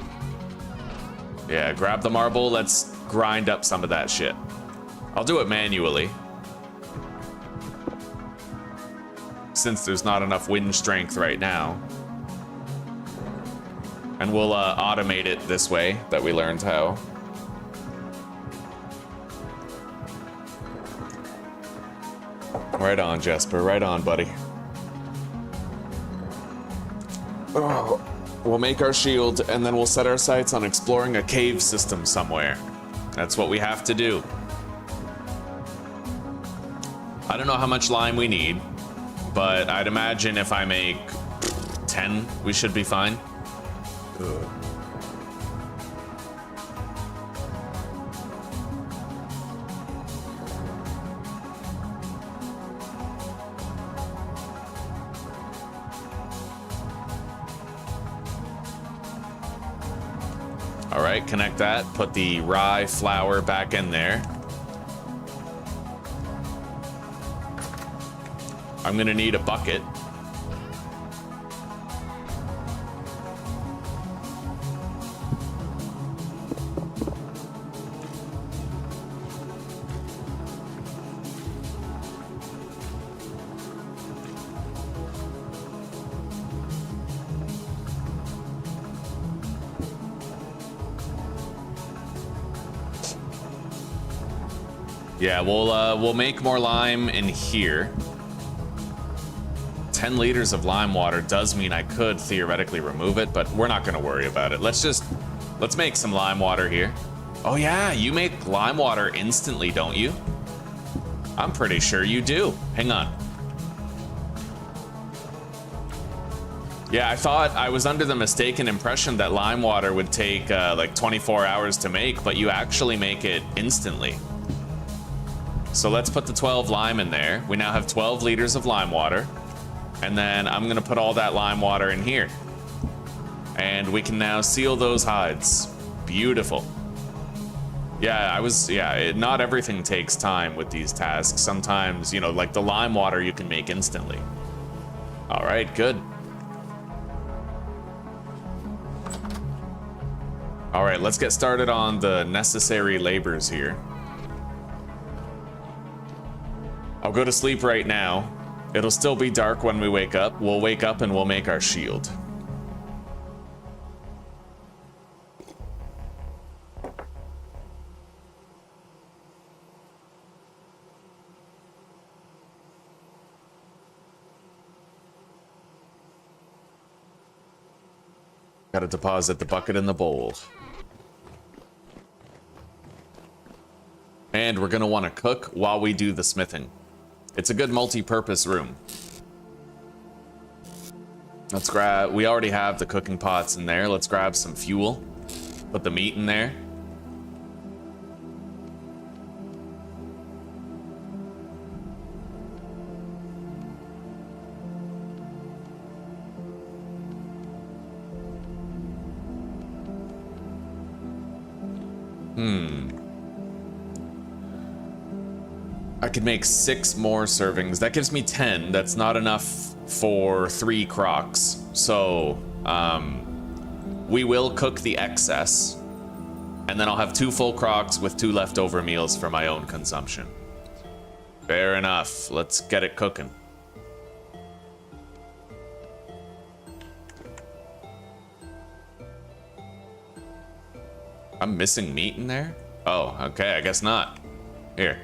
Yeah, grab the marble. Let's grind up some of that shit. I'll do it manually, since there's not enough wind strength right now. And we'll automate it this way that we learned how. Right on, Jesper. Right on, buddy. Oh, we'll make our shield, and then we'll set our sights on exploring a cave system somewhere. That's what we have to do. I don't know how much lime we need, but I'd imagine if I make 10, we should be fine. Ugh. All right, connect that. Put the rye flour back in there. I'm gonna need a bucket. Yeah, we'll make more lime in here. 10 liters of lime water does mean I could theoretically remove it, but we're not gonna worry about it. Let's make some lime water here. Oh yeah, you make lime water instantly, don't you? I'm pretty sure you do. Hang on. Yeah, I thought I was under the mistaken impression that lime water would take like 24 hours to make, but you actually make it instantly. So let's put the 12 lime in there. We now have 12 liters of lime water. And then I'm gonna put all that lime water in here. And we can now seal those hides. Beautiful. Yeah, not everything takes time with these tasks. Sometimes, you know, like the lime water you can make instantly. All right, good. All right, let's get started on the necessary labors here. I'll go to sleep right now. It'll still be dark when we wake up. We'll wake up and we'll make our shield. Gotta deposit the bucket in the bowl. And we're gonna want to cook while we do the smithing. It's a good multi-purpose room. Let's grab, we already have the cooking pots in there. Let's grab some fuel. Put the meat in there. I could make 6 more servings. That gives me 10. That's not enough for 3 crocs. So, we will cook the excess. And then I'll have 2 full crocs with 2 leftover meals for my own consumption. Fair enough. Let's get it cooking. I'm missing meat in there? Oh, okay, I guess not. Here.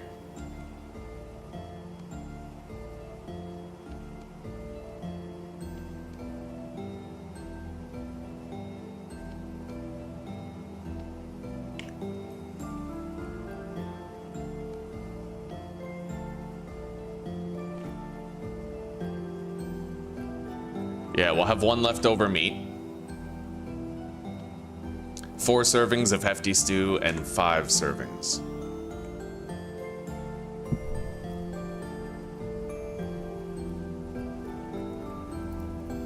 Yeah, we'll have 1 leftover meat. 4 servings of hefty stew and 5 servings.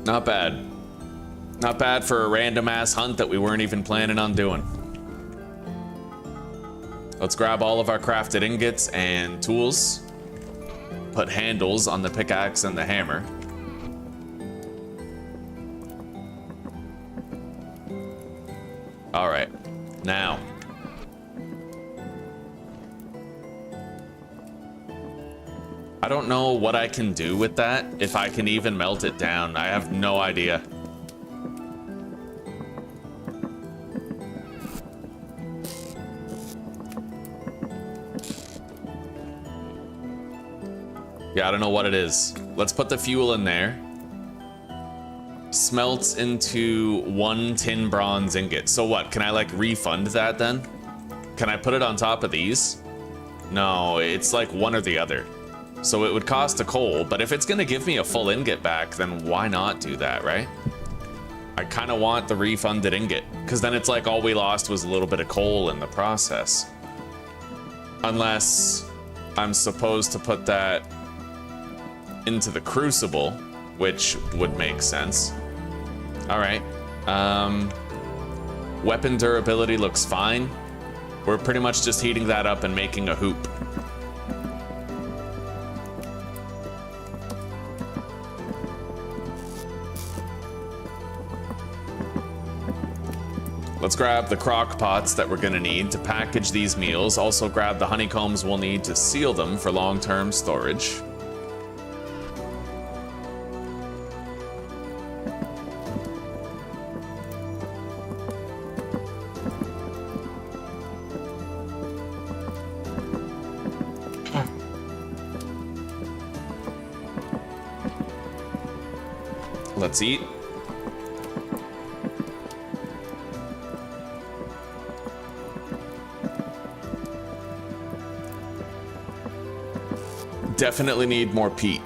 Not bad. Not bad for a random ass hunt that we weren't even planning on doing. Let's grab all of our crafted ingots and tools. Put handles on the pickaxe and the hammer. All right, now. I don't know what I can do with that, if I can even melt it down. I have no idea. Yeah, I don't know what it is. Let's put the fuel in there. Smelts into 1 tin bronze ingot. So what, can I like refund that then? Can I put it on top of these? No, it's like one or the other. So it would cost a coal, but if it's gonna give me a full ingot back, then why not do that, right? I kind of want the refunded ingot, because then it's like all we lost was a little bit of coal in the process. Unless I'm supposed to put that into the crucible, which would make sense. All right. Weapon durability looks fine. We're pretty much just heating that up and making a hoop. Let's grab the crock pots that we're gonna need to package these meals. Also grab the honeycombs we'll need to seal them for long-term storage. Let's eat. Definitely need more peat.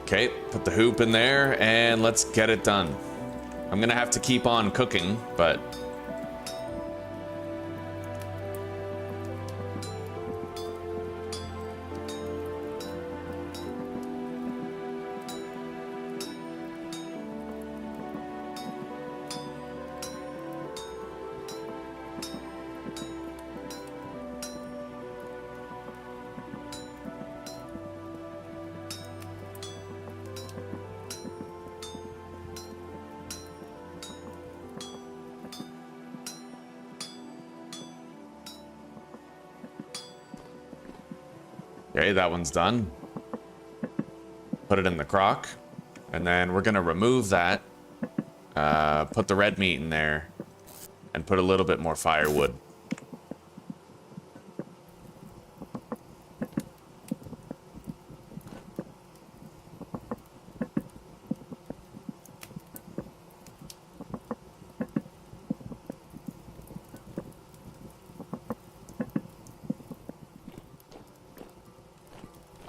Okay, put the hoop in there and let's get it done. I'm gonna have to keep on cooking, but okay, that one's done. Put it in the crock. And then we're gonna remove that. Put the red meat in there. And put a little bit more firewood.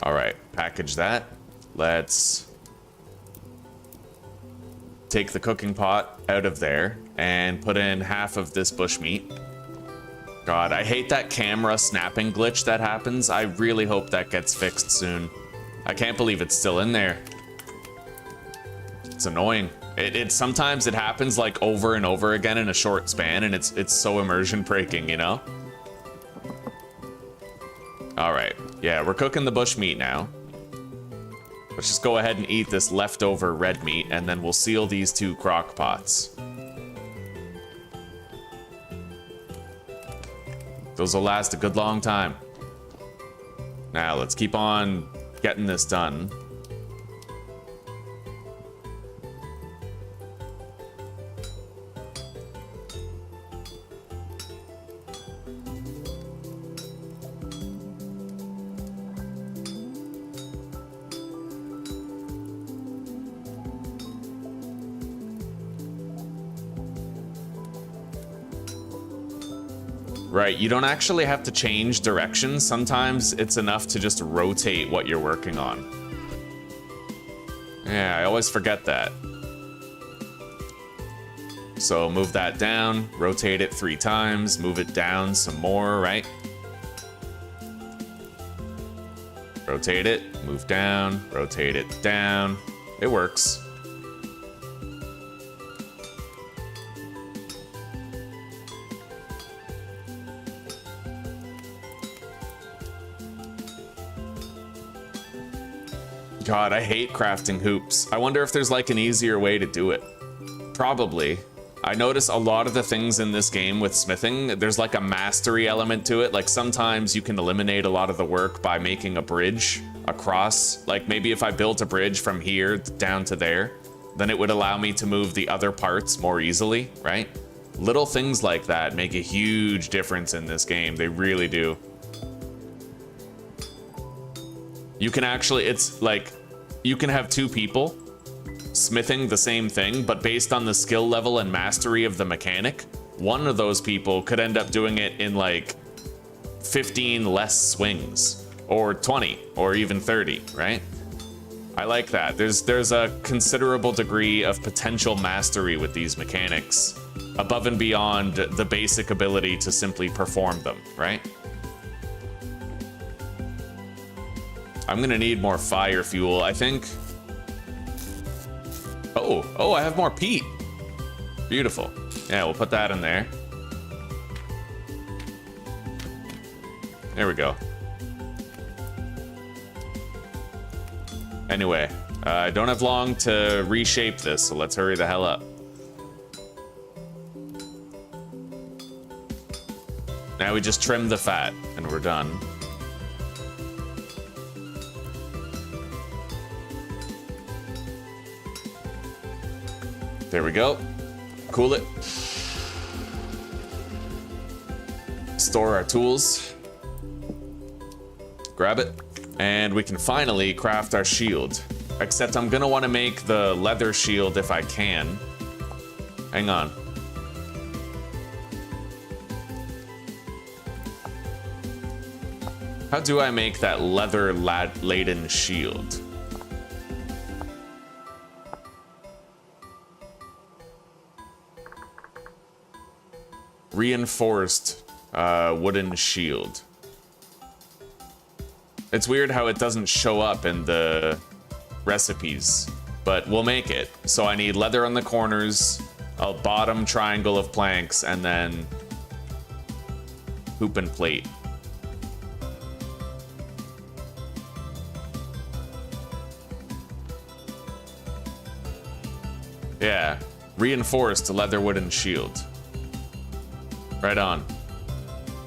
Alright, package that. Let's take the cooking pot out of there and put in half of this bushmeat. God, I hate that camera snapping glitch that happens. I really hope that gets fixed soon. I can't believe it's still in there. It's annoying. It sometimes it happens like over and over again in a short span, and it's so immersion breaking, you know? Alright, yeah, we're cooking the bush meat now. Let's just go ahead and eat this leftover red meat, and then we'll seal these 2 crock pots. Those will last a good long time. Now, let's keep on getting this done. Right, you don't actually have to change direction. Sometimes it's enough to just rotate what you're working on. Yeah, I always forget that. So move that down, rotate it 3 times, move it down some more, right? Rotate it, move down, rotate it down. It works. God, I hate crafting hoops. I wonder if there's like an easier way to do it. Probably. I notice a lot of the things in this game with smithing, there's like a mastery element to it. Like sometimes you can eliminate a lot of the work by making a bridge across. Like maybe if I built a bridge from here down to there, then it would allow me to move the other parts more easily, right? Little things like that make a huge difference in this game. They really do. You can actually, it's like, you can have 2 people smithing the same thing, but based on the skill level and mastery of the mechanic, one of those people could end up doing it in like 15 less swings, or 20, or even 30, right? I like that. There's a considerable degree of potential mastery with these mechanics, above and beyond the basic ability to simply perform them, right? I'm gonna need more fire fuel, I think. Oh, I have more peat. Beautiful. Yeah, we'll put that in there. There we go. Anyway, I don't have long to reshape this, so let's hurry the hell up. Now we just trim the fat, and we're done. There we go. Cool it. Store our tools. Grab it. And we can finally craft our shield. Except I'm gonna want to make the leather shield if I can. Hang on. How do I make that leather-laden shield? Reinforced wooden shield. It's weird how it doesn't show up in the recipes, but we'll make it. So I need leather on the corners, a bottom triangle of planks, and then hoop and plate. Yeah, reinforced leather wooden shield. Right on.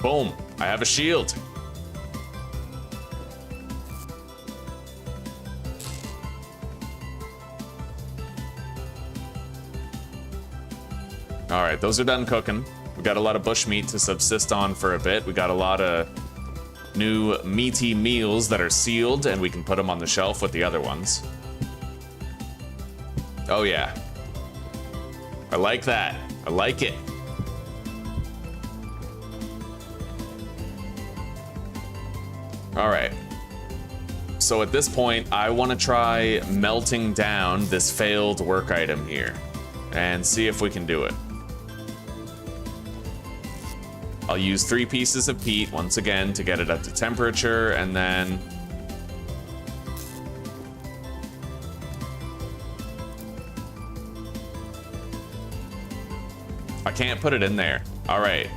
Boom, I have a shield. All right, those are done cooking. We got a lot of bushmeat to subsist on for a bit. We got a lot of new meaty meals that are sealed, and we can put them on the shelf with the other ones. Oh yeah. I like that. I like it. All right. So at this point, I want to try melting down this failed work item here and see if we can do it. I'll use 3 pieces of peat once again to get it up to temperature, and then I can't put it in there. All right.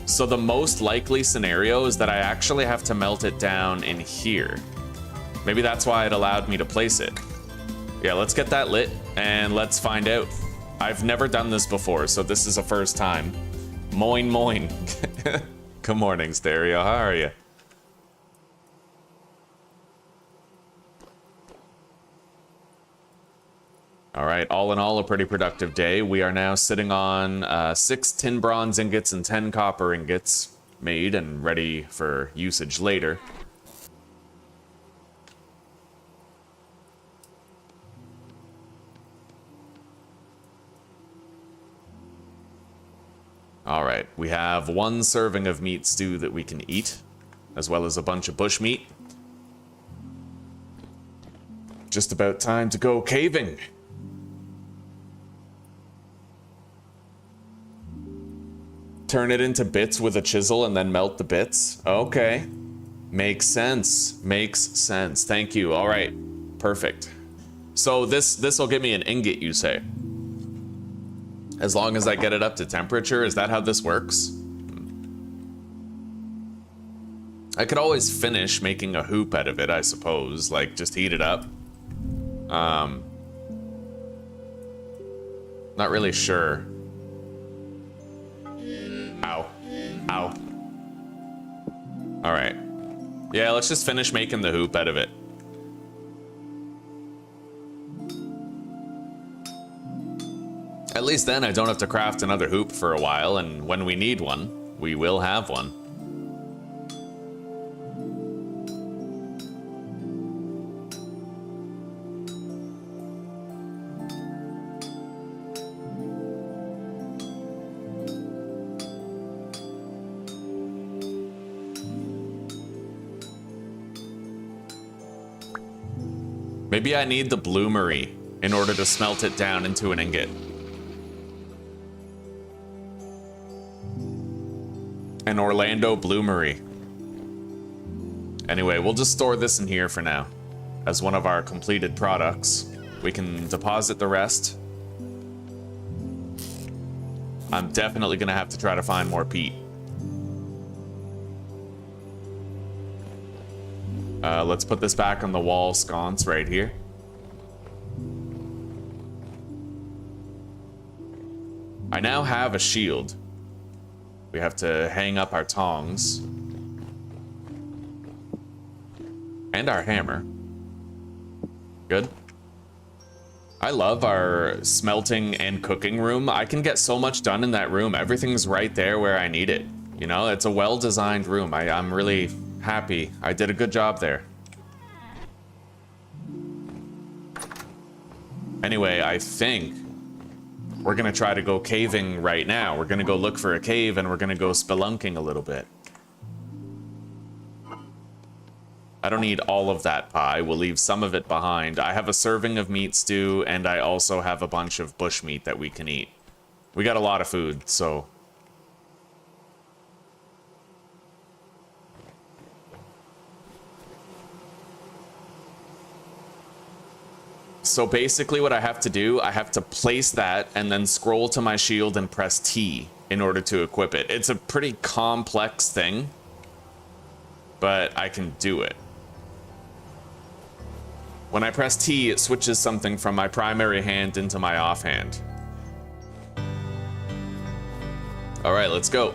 So the most likely scenario is that I actually have to melt it down in here. Maybe that's why it allowed me to place it. Yeah, let's get that lit and let's find out. I've never done this before, so this is a first time. Moin moin. Good morning, Stereo. How are you? All right, all in all, a pretty productive day. We are now sitting on 6 tin bronze ingots and 10 copper ingots made and ready for usage later. All right, we have 1 serving of meat stew that we can eat, as well as a bunch of bush meat. Just about time to go caving. Turn it into bits with a chisel and then melt the bits. Okay. Makes sense. Makes sense. Thank you. All right. Perfect. So this will give me an ingot, you say? As long as I get it up to temperature, is that how this works? I could always finish making a hoop out of it, I suppose. Like, just heat it up. Not really sure. Ow. Ow. Alright. Yeah, let's just finish making the hoop out of it. At least then I don't have to craft another hoop for a while, and when we need one, we will have one. Maybe I need the bloomery in order to smelt it down into an ingot. An Orlando bloomery. Anyway, we'll just store this in here for now as one of our completed products. We can deposit the rest. I'm definitely gonna have to try to find more peat. Let's put this back on the wall sconce right here. I now have a shield. We have to hang up our tongs. And our hammer. Good. I love our smelting and cooking room. I can get so much done in that room. Everything's right there where I need it. You know, it's a well-designed room. I'm really happy. I did a good job there. Anyway, I think we're gonna try to go caving right now. We're gonna go look for a cave and we're gonna go spelunking a little bit. I don't need all of that pie. We'll leave some of it behind. I have a serving of meat stew, and I also have a bunch of bushmeat that we can eat. We got a lot of food, so... So basically what I have to do, I have to place that and then scroll to my shield and press T in order to equip it. It's a pretty complex thing, but I can do it. When I press T, it switches something from my primary hand into my offhand. All right, let's go.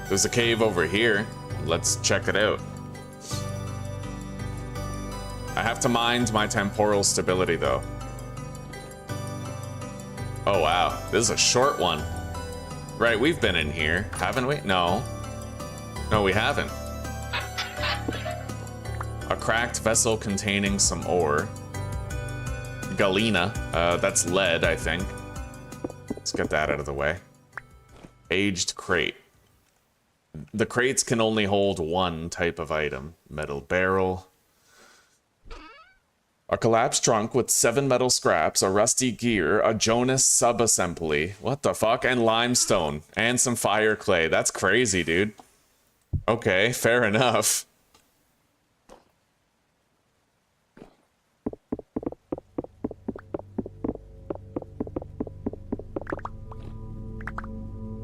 There's a cave over here. Let's check it out. I have to mind my temporal stability, though. Oh, wow. This is a short one. Right, we've been in here, haven't we? No. No, we haven't. A cracked vessel containing some ore. Galena. That's lead, I think. Let's get that out of the way. Aged crate. The crates can only hold one type of item. Metal barrel. A collapsed trunk with 7 metal scraps, a rusty gear, a Jonas subassembly. What the fuck? And limestone. And some fire clay. That's crazy, dude. Okay, fair enough.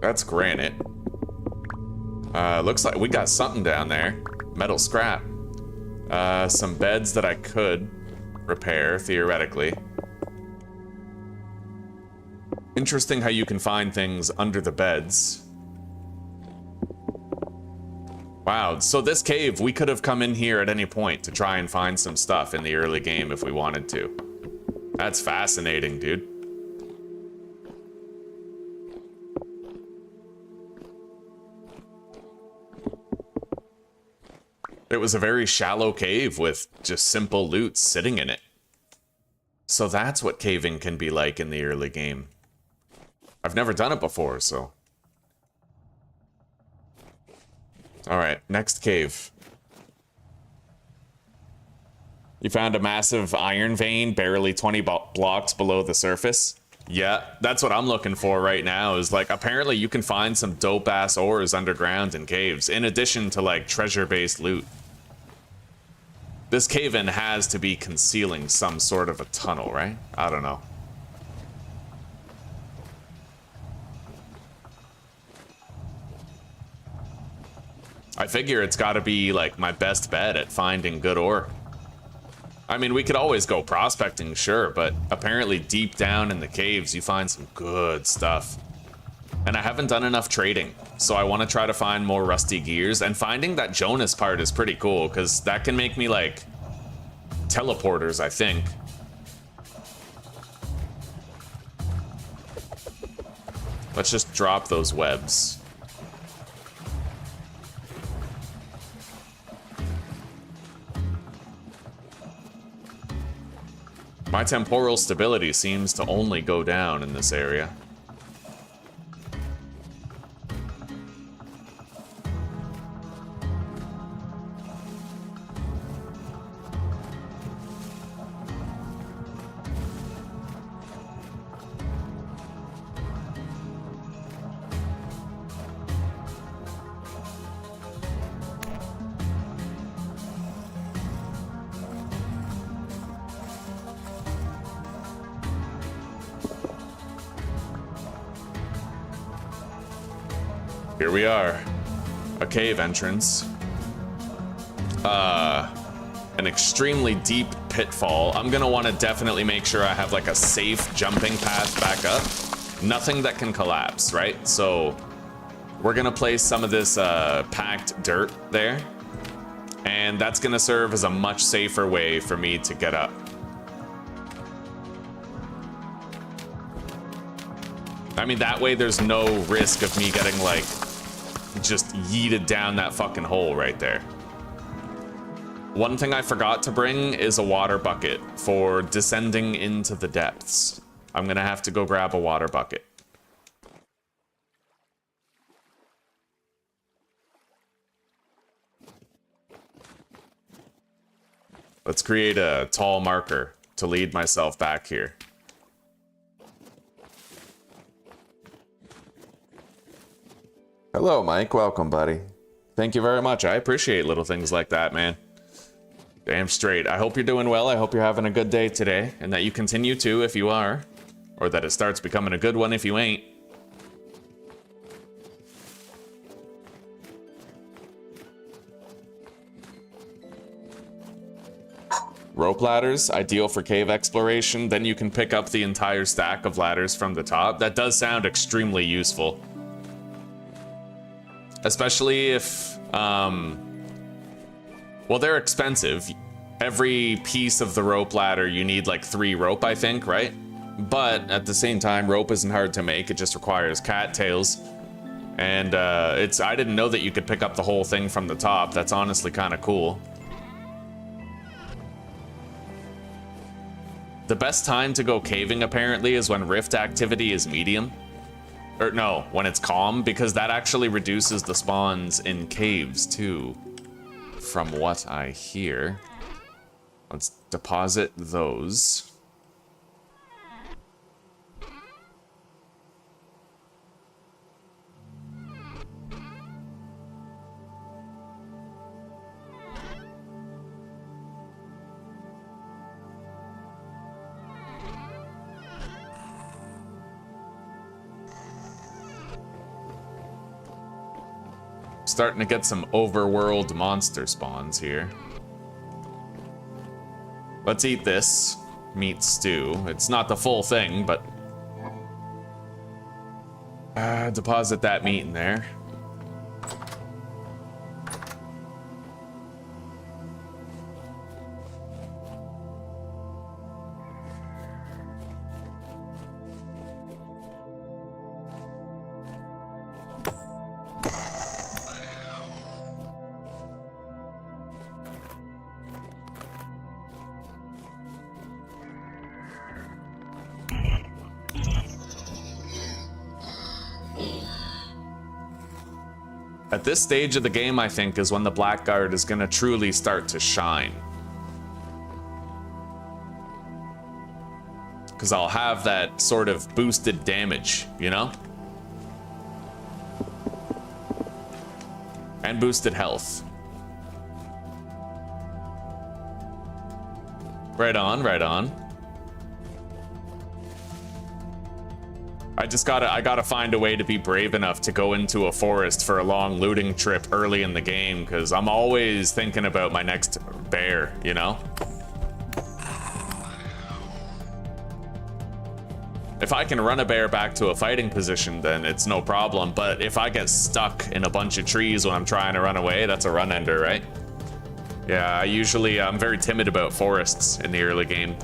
That's granite. Looks like we got something down there. Metal scrap. Some beds that I could repair, theoretically. Interesting how you can find things under the beds. Wow, so this cave, we could have come in here at any point to try and find some stuff in the early game if we wanted to. That's fascinating, dude. It was a very shallow cave with just simple loot sitting in it. So that's what caving can be like in the early game. I've never done it before, so... Alright, next cave. You found a massive iron vein barely 20 blocks below the surface? Yeah, that's what I'm looking for right now, is like, apparently you can find some dope-ass ores underground in caves, in addition to like treasure-based loot. This cave-in has to be concealing some sort of a tunnel, right? I don't know. I figure it's gotta be like my best bet at finding good ore. I mean, we could always go prospecting, sure, but apparently deep down in the caves you find some good stuff. And I haven't done enough trading, so I want to try to find more rusty gears, and finding that Jonas part is pretty cool, because that can make me, like, teleporters, I think. Let's just drop those webs. My temporal stability seems to only go down in this area. Here we are. A cave entrance. An extremely deep pitfall. I'm gonna want to definitely make sure I have like a safe jumping path back up. Nothing that can collapse, right? So we're gonna place some of this packed dirt there, and that's gonna serve as a much safer way for me to get up. I mean, that way there's no risk of me getting like just yeeted down that fucking hole right there. One thing I forgot to bring is a water bucket for descending into the depths. I'm gonna have to go grab a water bucket. Let's create a tall marker to lead myself back here. Hello, Mike. Welcome, buddy. Thank you very much. I appreciate little things like that, man. Damn straight. I hope you're doing well. I hope you're having a good day today, and that you continue to if you are, or that it starts becoming a good one if you ain't. Rope ladders, ideal for cave exploration. Then you can pick up the entire stack of ladders from the top. That does sound extremely useful. Especially if, well, they're expensive. Every piece of the rope ladder, you need like 3 rope, I think, right? But at the same time, rope isn't hard to make. It just requires cattails. And I didn't know that you could pick up the whole thing from the top. That's honestly kind of cool. The best time to go caving, apparently, is when rift activity is medium. Or no, when it's calm, because that actually reduces the spawns in caves, too. From what I hear. Let's deposit those. Starting to get some overworld monster spawns here. Let's eat this meat stew. It's not the full thing, but deposit that meat in there. At this stage of the game, I think, is when the Blackguard is gonna truly start to shine. Because I'll have that sort of boosted damage, you know? And boosted health. Right on, right on. I gotta find a way to be brave enough to go into a forest for a long looting trip early in the game, because I'm always thinking about my next bear, you know? If I can run a bear back to a fighting position, then it's no problem, but if I get stuck in a bunch of trees when I'm trying to run away, that's a run ender, right? Yeah, I'm very timid about forests in the early game.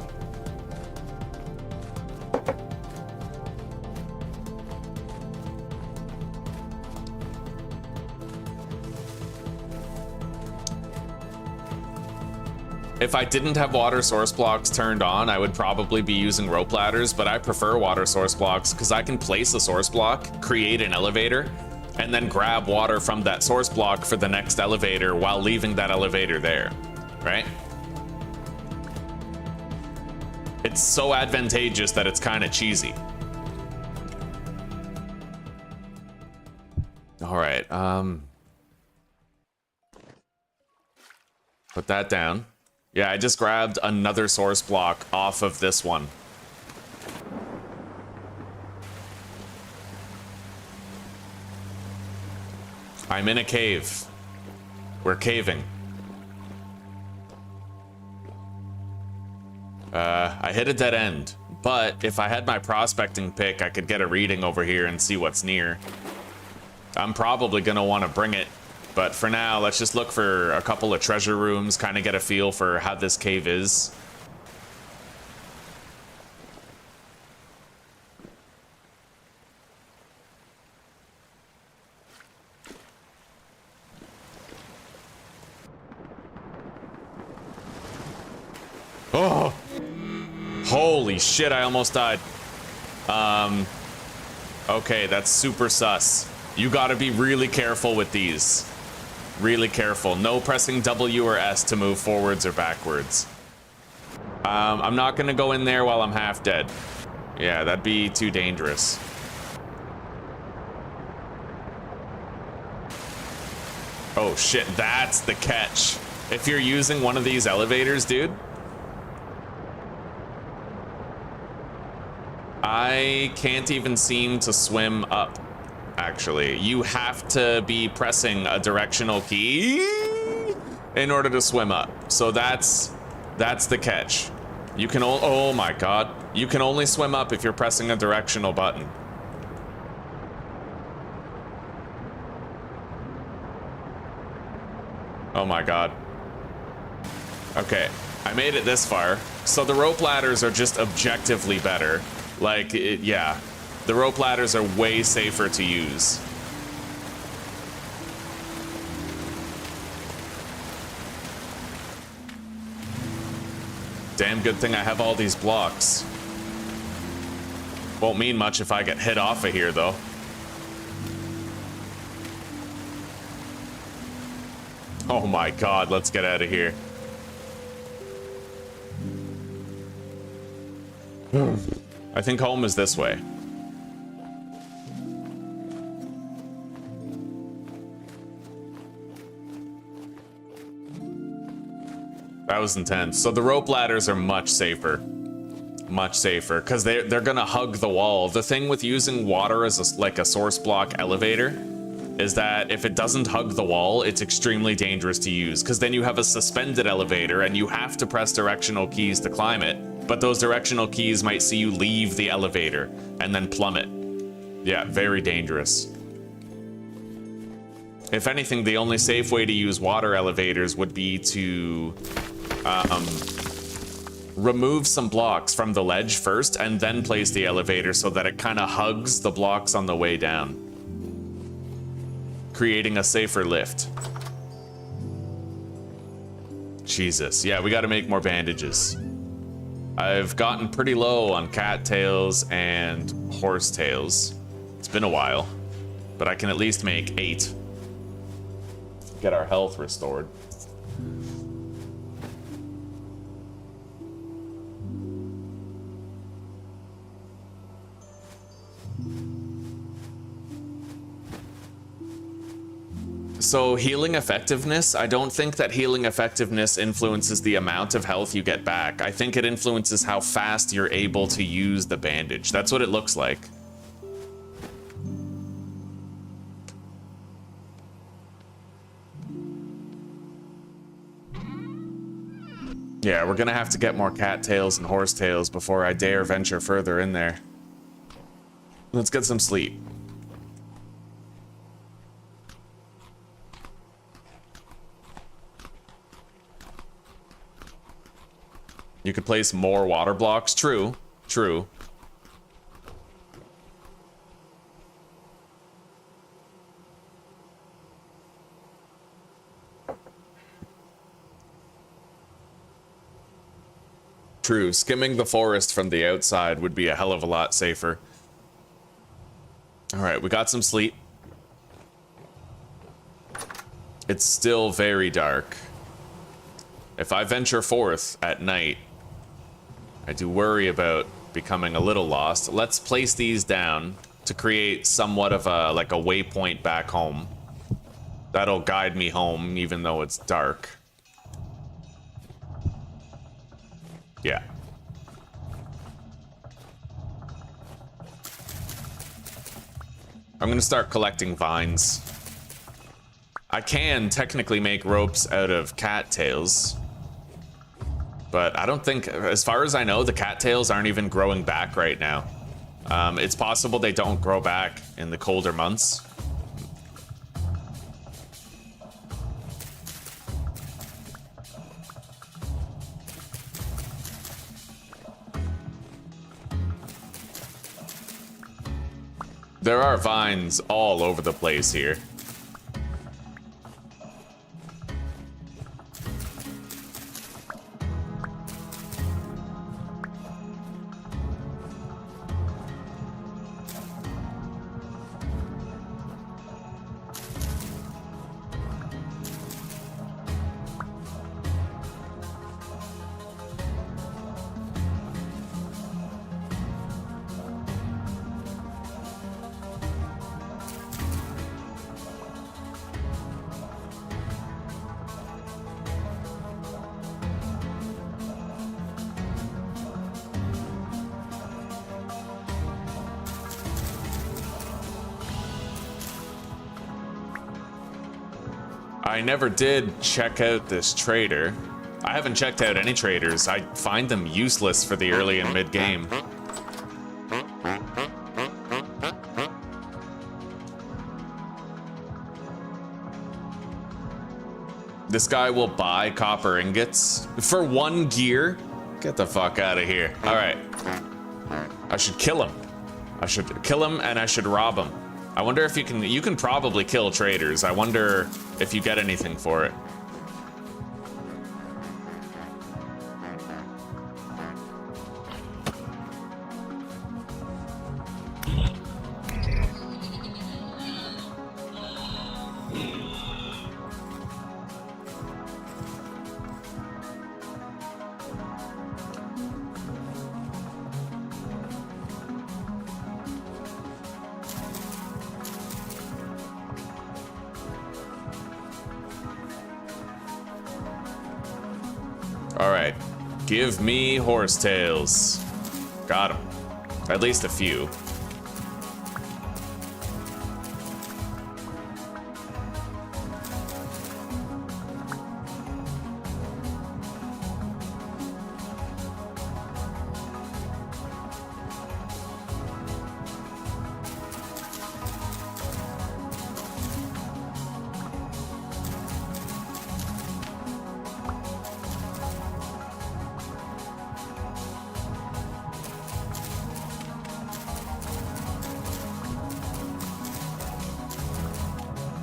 If I didn't have water source blocks turned on, I would probably be using rope ladders, but I prefer water source blocks because I can place a source block, create an elevator, and then grab water from that source block for the next elevator while leaving that elevator there, right? It's so advantageous that it's kind of cheesy. All right, put that down. Yeah, I just grabbed another source block off of this one. I'm in a cave. We're caving. I hit a dead end, but if I had my prospecting pick, I could get a reading over here and see what's near. I'm probably gonna want to bring it. But for now, let's just look for a couple of treasure rooms, kind of get a feel for how this cave is. Oh! Holy shit, I almost died. Okay, that's super sus. You gotta be really careful with these. Really careful. No pressing W or S to move forwards or backwards. I'm not gonna go in there while I'm half dead. Yeah, that'd be too dangerous. Oh shit, that's the catch. If you're using one of these elevators, dude, I can't even seem to swim up, actually. You have to be pressing a directional key in order to swim up. So that's the catch. You can, oh my god. You can only swim up if you're pressing a directional button. Oh my god. Okay, I made it this far. So the rope ladders are just objectively better. Like, yeah. The rope ladders are way safer to use. Damn good thing I have all these blocks. Won't mean much if I get hit off of here, though. Oh my god, let's get out of here. I think home is this way. That was intense. So the rope ladders are much safer. Much safer, because they're gonna hug the wall. The thing with using water as like a source block elevator is that if it doesn't hug the wall, it's extremely dangerous to use, because then you have a suspended elevator and you have to press directional keys to climb it, but those directional keys might see you leave the elevator and then plummet. Yeah, very dangerous. If anything, the only safe way to use water elevators would be to remove some blocks from the ledge first and then place the elevator so that it kind of hugs the blocks on the way down, creating a safer lift. Jesus, yeah, we gotta make more bandages. I've gotten pretty low on cattails and horsetails. It's been a while, but I can at least make 8. Get our health restored. So healing effectiveness, I don't think that healing effectiveness influences the amount of health you get back. I think it influences how fast you're able to use the bandage. That's what it looks like. Yeah, we're gonna have to get more cattails and horsetails before I dare venture further in there. Let's get some sleep. You could place more water blocks. True, true. True, skimming the forest from the outside would be a hell of a lot safer. All right, we got some sleep. It's still very dark. If I venture forth at night, I do worry about becoming a little lost. Let's place these down to create somewhat of a, like a waypoint back home. That'll guide me home even though it's dark. Yeah. I'm gonna start collecting vines. I can technically make ropes out of cattails, but I don't think, as far as I know, the cattails aren't even growing back right now. It's possible they don't grow back in the colder months. There are vines all over the place here. I never did check out this trader. I haven't checked out any traders. I find them useless for the early and mid game. This guy will buy copper ingots for 1 gear. Get the fuck out of here. All right. I should kill him. I should kill him and I should rob him. I wonder if you can probably kill traders. I wonder if you get anything for it. All right, give me horsetails. Got him. At least a few.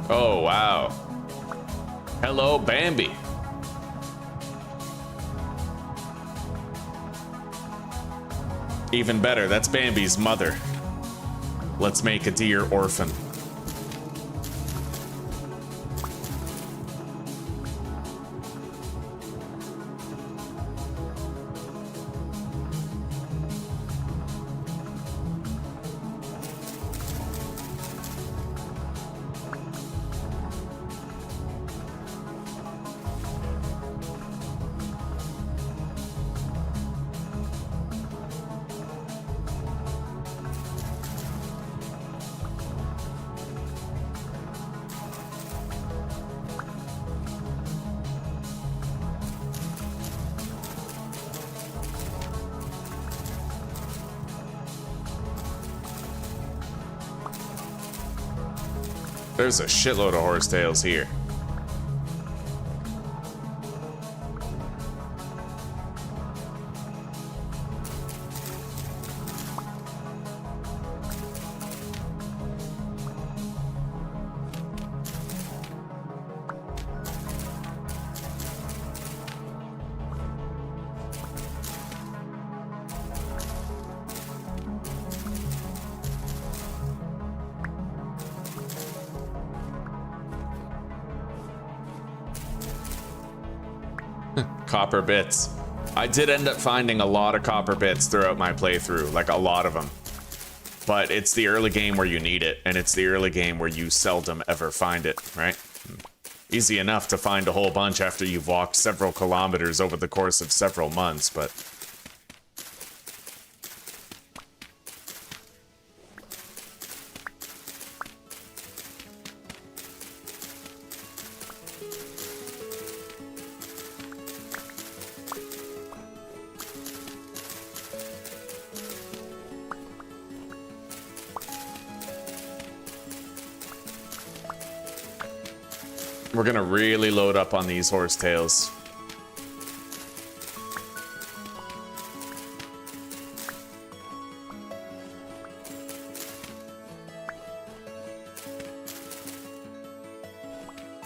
Oh, wow. Hello, Bambi. Even better, that's Bambi's mother. Let's make a deer orphan. There's a shitload of horsetails here. Copper bits. I did end up finding a lot of copper bits throughout my playthrough, like a lot of them. But it's the early game where you need it, and it's the early game where you seldom ever find it, right? Easy enough to find a whole bunch after you've walked several kilometers over the course of several months, but... We're gonna really load up on these horsetails.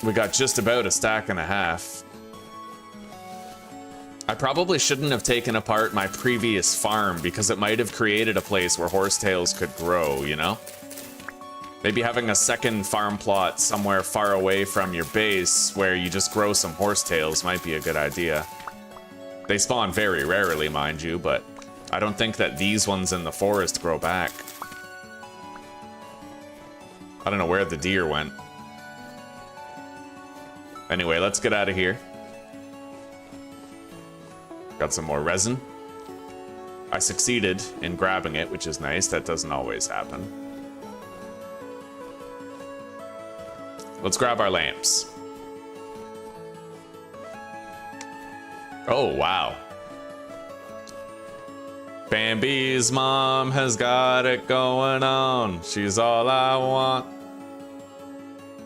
We got just about a stack and a half. I probably shouldn't have taken apart my previous farm because it might have created a place where horsetails could grow, you know? Maybe having a second farm plot somewhere far away from your base where you just grow some horsetails might be a good idea. They spawn very rarely, mind you, but I don't think that these ones in the forest grow back. I don't know where the deer went. Anyway, let's get out of here. Got some more resin. I succeeded in grabbing it, which is nice. That doesn't always happen. Let's grab our lamps. Oh, wow. Bambi's mom has got it going on. She's all I want.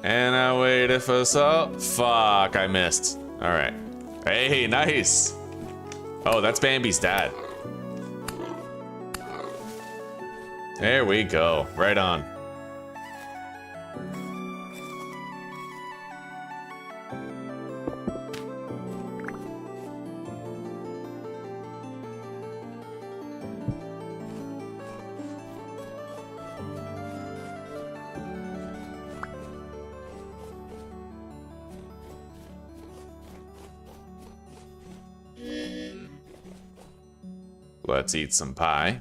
And I waited for so... Fuck, I missed. All right. Hey, nice. Oh, that's Bambi's dad. There we go. Right on. Let's eat some pie.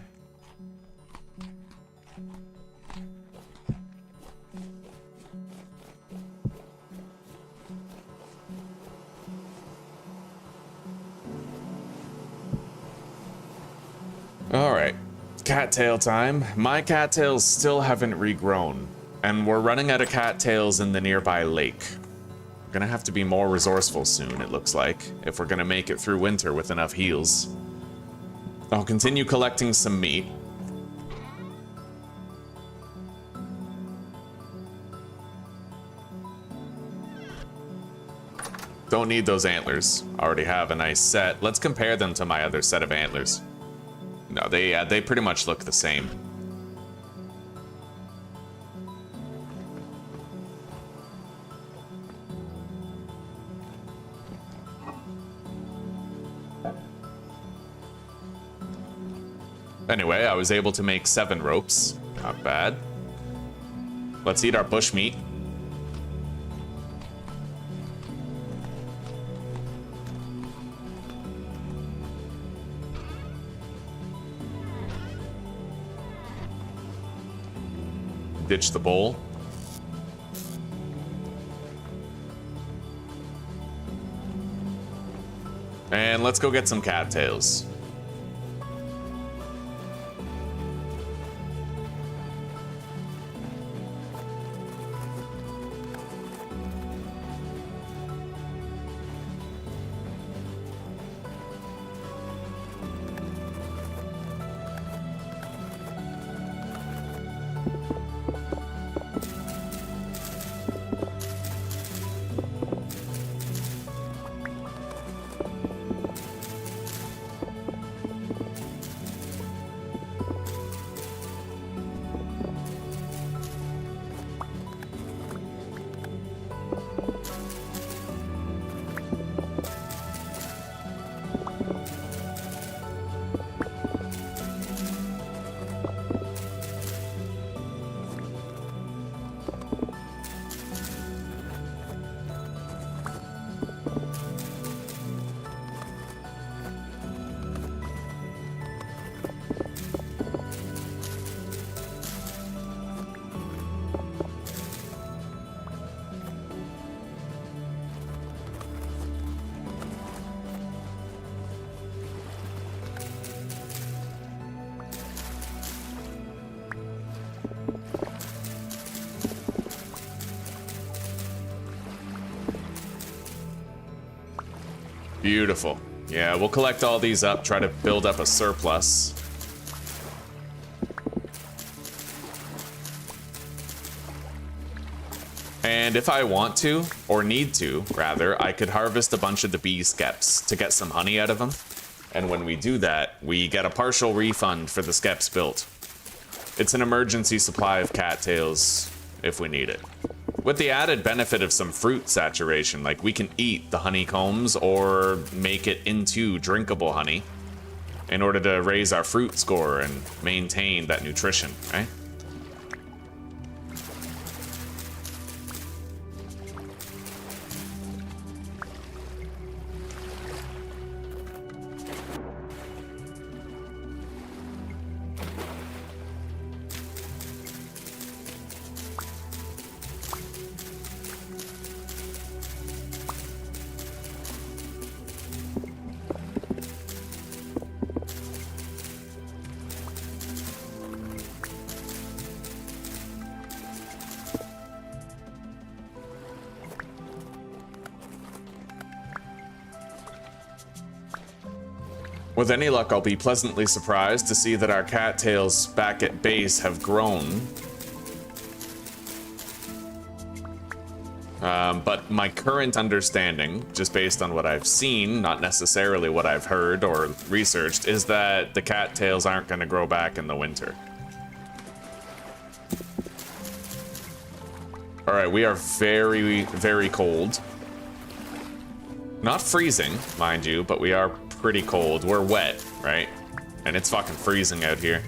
All right, cattail time. My cattails still haven't regrown, and we're running out of cattails in the nearby lake. We're gonna have to be more resourceful soon, it looks like, if we're gonna make it through winter with enough heals. I'll continue collecting some meat. Don't need those antlers. Already have a nice set. Let's compare them to my other set of antlers. No, they pretty much look the same. Anyway, I was able to make 7 ropes. Not bad. Let's eat our bush meat. Ditch the bowl. And let's go get some cattails. Beautiful. Yeah, we'll collect all these up, try to build up a surplus. And if I want to, or need to, rather, I could harvest a bunch of the bee skeps to get some honey out of them. And when we do that, we get a partial refund for the skeps built. It's an emergency supply of cattails if we need it. With the added benefit of some fruit saturation, like we can eat the honeycombs or make it into drinkable honey in order to raise our fruit score and maintain that nutrition, right? With any luck, I'll be pleasantly surprised to see that our cattails back at base have grown. But my current understanding, just based on what I've seen, not necessarily what I've heard or researched, is that the cattails aren't going to grow back in the winter. Alright, we are very, very cold. Not freezing, mind you, but we are pretty cold. We're wet, right? And it's fucking freezing out here.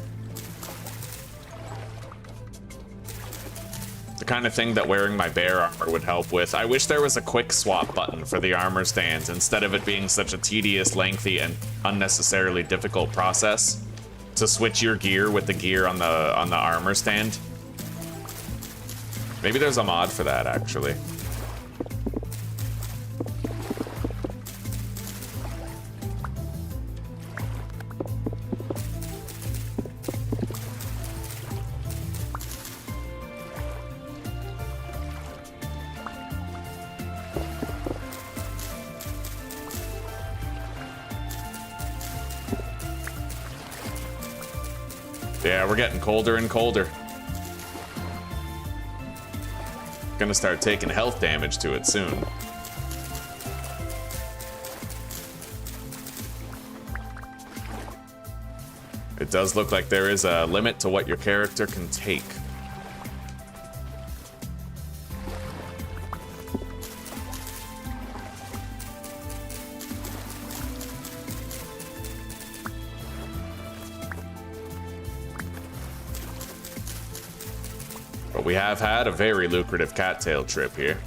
The kind of thing that wearing my bear armor would help with. I wish there was a quick swap button for the armor stands instead of it being such a tedious, lengthy, and unnecessarily difficult process to switch your gear with the gear on the armor stand. Maybe there's a mod for that, actually. Yeah, we're getting colder and colder. Gonna start taking health damage to it soon. It does look like there is a limit to what your character can take. But we have had a very lucrative cattail trip here.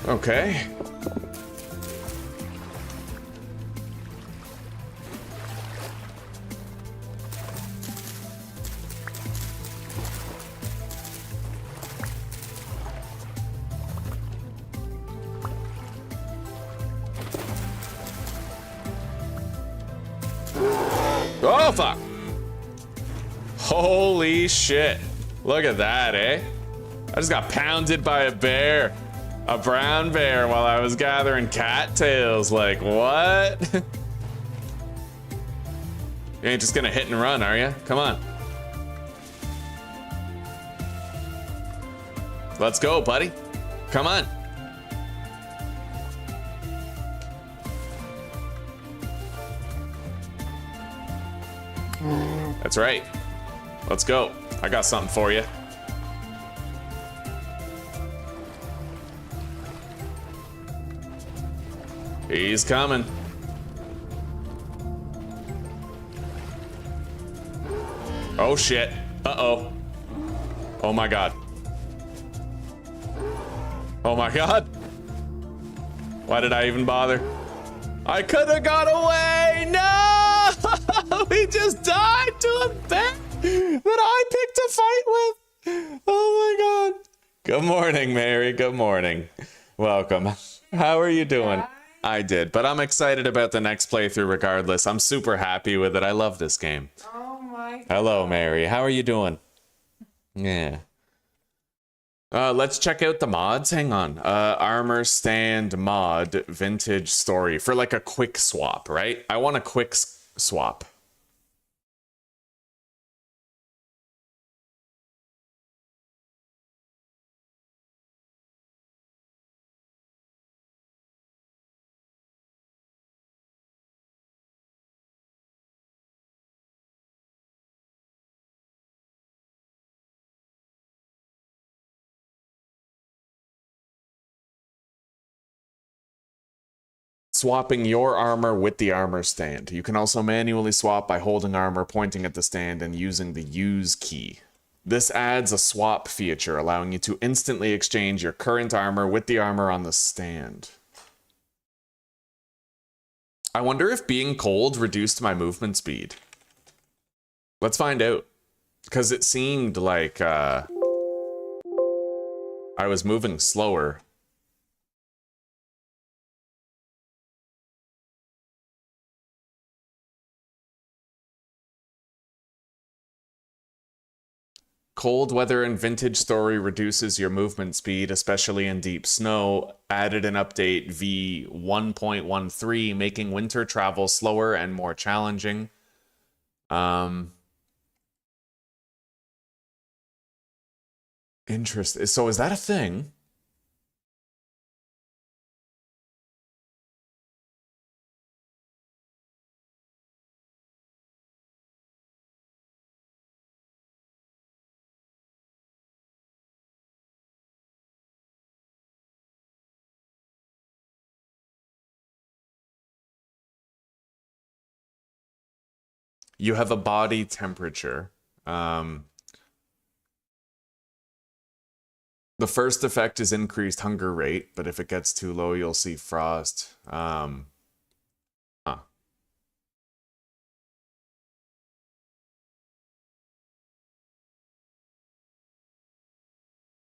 Okay. Oh, fuck. Holy shit. Look at that, eh? I just got pounded by a bear. A brown bear while I was gathering cattails. Like, what? You ain't just gonna hit and run, are you? Come on. Let's go, buddy. Come on. That's right. Let's go. I got something for you. He's coming. Oh shit. Uh-oh. Oh my god. Oh my god. Why did I even bother? I could have got away. No! We just died to a bear that I picked a fight with. Oh my god. Good morning, Mary. Good morning. Welcome. How are you doing? I did, but I'm excited about the next playthrough regardless. I'm super happy with it. I love this game. Oh my god. Hello, Mary. How are you doing? Yeah. Let's check out the mods. Hang on. Armor stand mod vintage story for like a quick swap, right? I want a quick swap. Swapping your armor with the armor stand. You can also manually swap by holding armor, pointing at the stand, and using the use key. This adds a swap feature, allowing you to instantly exchange your current armor with the armor on the stand. I wonder if being cold reduced my movement speed. Let's find out. Because it seemed like I was moving slower. Cold weather in Vintage Story reduces your movement speed, especially in deep snow. Added an update V1.13, making winter travel slower and more challenging. Interesting. So is that a thing? You have a body temperature. The first effect is increased hunger rate, but if it gets too low, you'll see frost. Huh.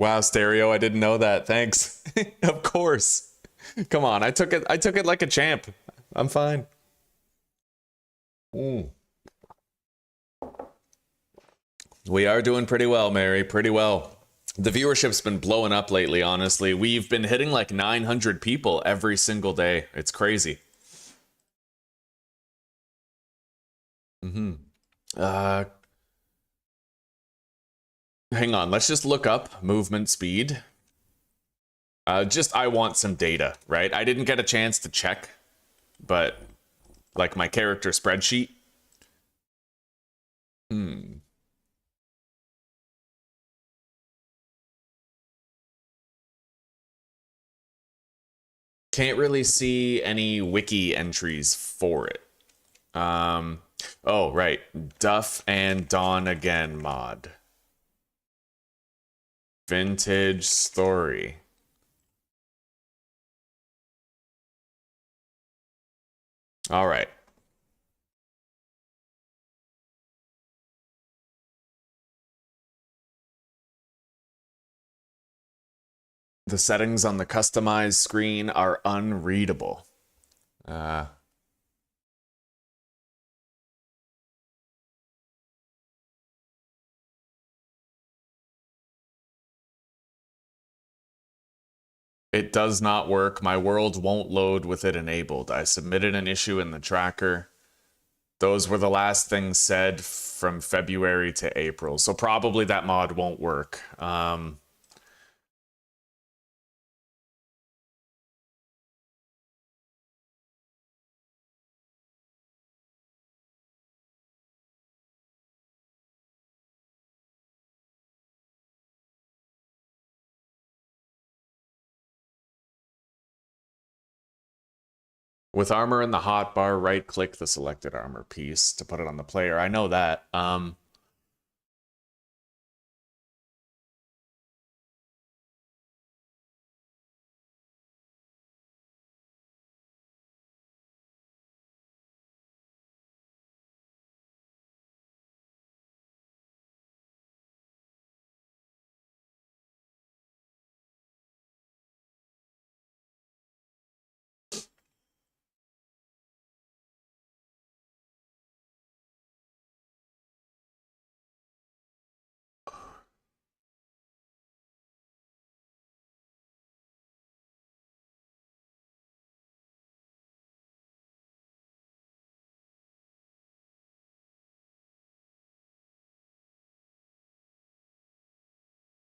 Wow, Stereo, I didn't know that. Thanks. Of course. Come on, I took it like a champ. I'm fine. We are doing pretty well, Mary. Pretty well. The viewership's been blowing up lately, honestly. We've been hitting like 900 people every single day. It's crazy. Hang on, let's just look up movement speed. I want some data, right? I didn't get a chance to check, but like my character spreadsheet. Can't really see any wiki entries for it. Oh, right. Duff and Dawn Again mod. Vintage Story. All right. The settings on the customized screen are unreadable. It does not work. My world won't load with it enabled. I submitted an issue in the tracker. Those were the last things said from February to April. So probably that mod won't work. With armor in the hotbar, right-click the selected armor piece to put it on the player. I know that.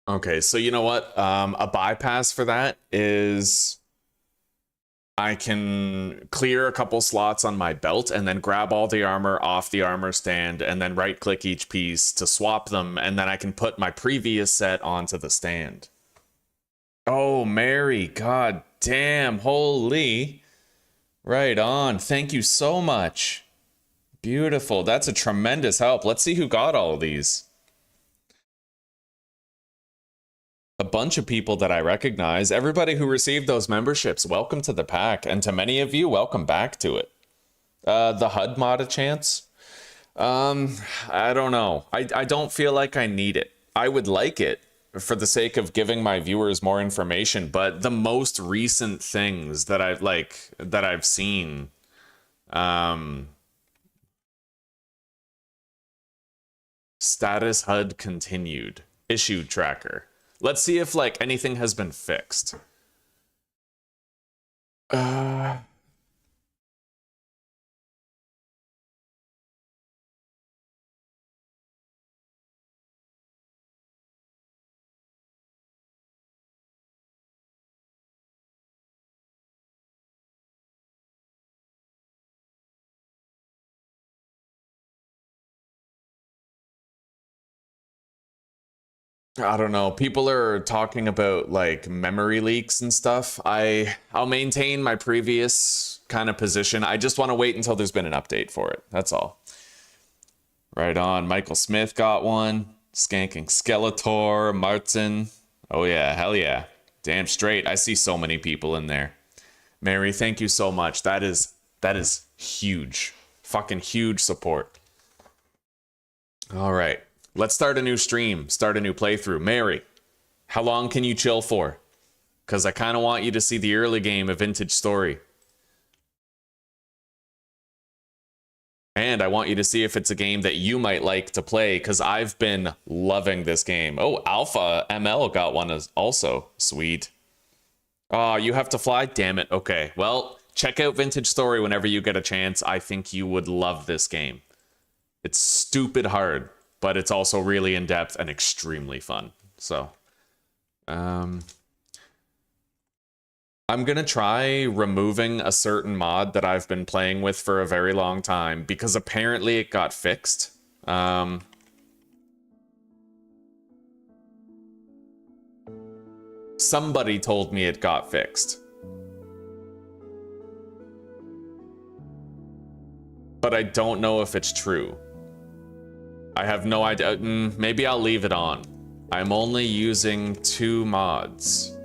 Okay, so you know what? A bypass for that is I can clear a couple slots on my belt and then grab all the armor off the armor stand and then right click each piece to swap them, and then I can put my previous set onto the stand. Oh, Mary, god damn, holy. Right on. Thank you so much. Beautiful. That's a tremendous help. Let's see who got all of these. A bunch of people that I recognize. Everybody who received those memberships, welcome to the pack. And to many of you, welcome back to it. The HUD mod a chance? I don't know. I don't feel like I need it. I would like it for the sake of giving my viewers more information, but the most recent things that I've seen, Status HUD continued. Issue tracker. Let's see if like anything has been fixed. I don't know. People are talking about like memory leaks and stuff. I'll maintain my previous kind of position. I just want to wait until there's been an update for it. That's all. Right on. Michael Smith got one. Skanking Skeletor, Martin. Oh yeah, hell yeah. Damn straight. I see so many people in there. Mary, thank you so much. That is huge. Fucking huge support. All right. Let's start a new stream, start a new playthrough. Mary, how long can you chill for? Because I kind of want you to see the early game of Vintage Story. And I want you to see if it's a game that you might like to play, because I've been loving this game. Oh, Alpha ML got one also. Sweet. Oh, you have to fly? Damn it. Okay, well, check out Vintage Story whenever you get a chance. I think you would love this game. It's stupid hard, but it's also really in-depth and extremely fun. So, I'm going to try removing a certain mod that I've been playing with for a very long time, because apparently it got fixed. Somebody told me it got fixed. But I don't know if it's true. I have no idea. Maybe I'll leave it on. I'm only using 2 mods.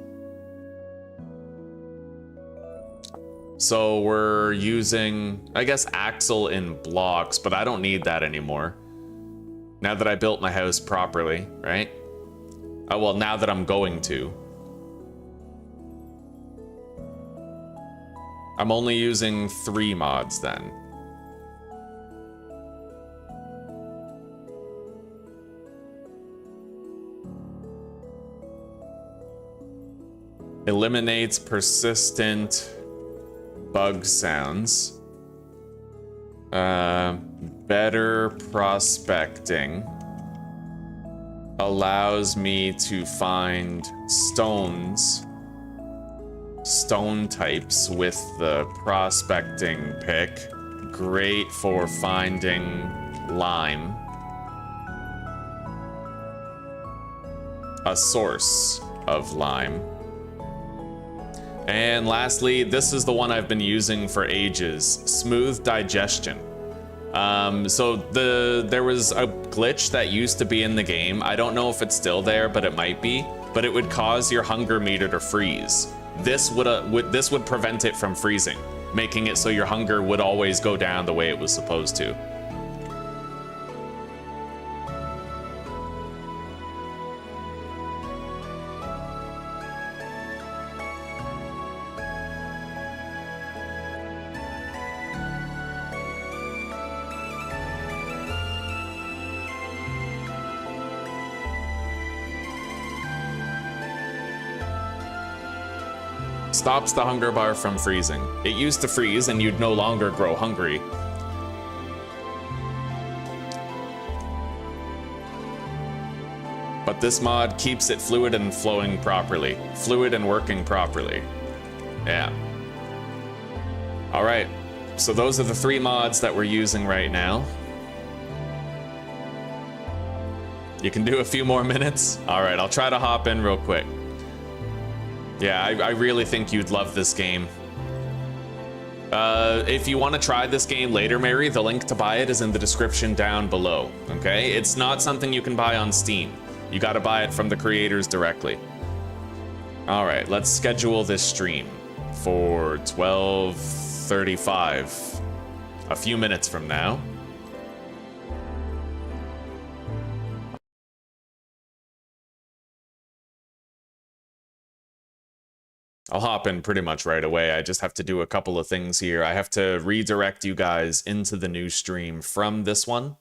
So we're using, I guess, Axle in blocks, but I don't need that anymore. Now that I built my house properly, right? Oh, well, now that I'm going to. I'm only using 3 mods then. Eliminates persistent bug sounds. Better prospecting. Allows me to find stones. Stone types with the prospecting pick. Great for finding lime. A source of lime. And lastly, this is the one I've been using for ages, smooth digestion. So there was a glitch that used to be in the game. I don't know if it's still there, but it might be. But it would cause your hunger meter to freeze. This would prevent it from freezing, making it so your hunger would always go down the way it was supposed to. Stops the hunger bar from freezing. It used to freeze and you'd no longer grow hungry. But this mod keeps it fluid and flowing properly. Fluid and working properly. Yeah. All right. So those are the 3 mods that we're using right now. You can do a few more minutes. All right, I'll try to hop in real quick. Yeah, I really think you'd love this game. If you want to try this game later, Mary, the link to buy it is in the description down below, okay? It's not something you can buy on Steam. You gotta buy it from the creators directly. All right, let's schedule this stream for 12:35, a few minutes from now. I'll hop in pretty much right away. I just have to do a couple of things here. I have to redirect you guys into the new stream from this one.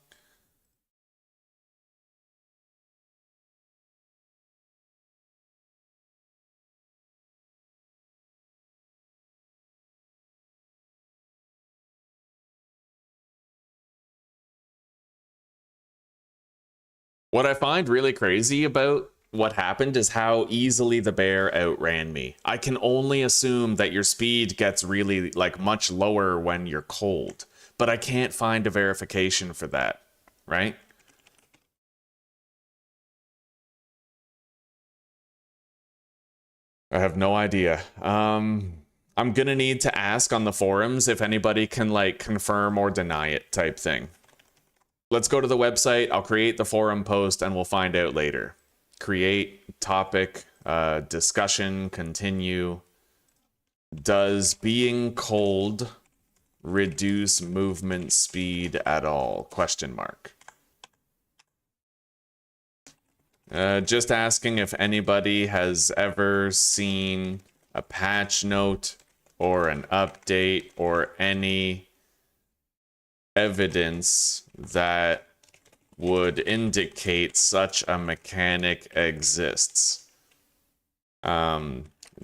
What I find really crazy about what happened is how easily the bear outran me. I can only assume that your speed gets really, like, much lower when you're cold. But I can't find a verification for that, right? I have no idea. I'm gonna need to ask on the forums if anybody can, like, confirm or deny it type thing. Let's go to the website, I'll create the forum post, and we'll find out later. Create, topic, discussion, continue. Does being cold reduce movement speed at all? Question mark. Just asking if anybody has ever seen a patch note or an update or any evidence that would indicate such a mechanic exists.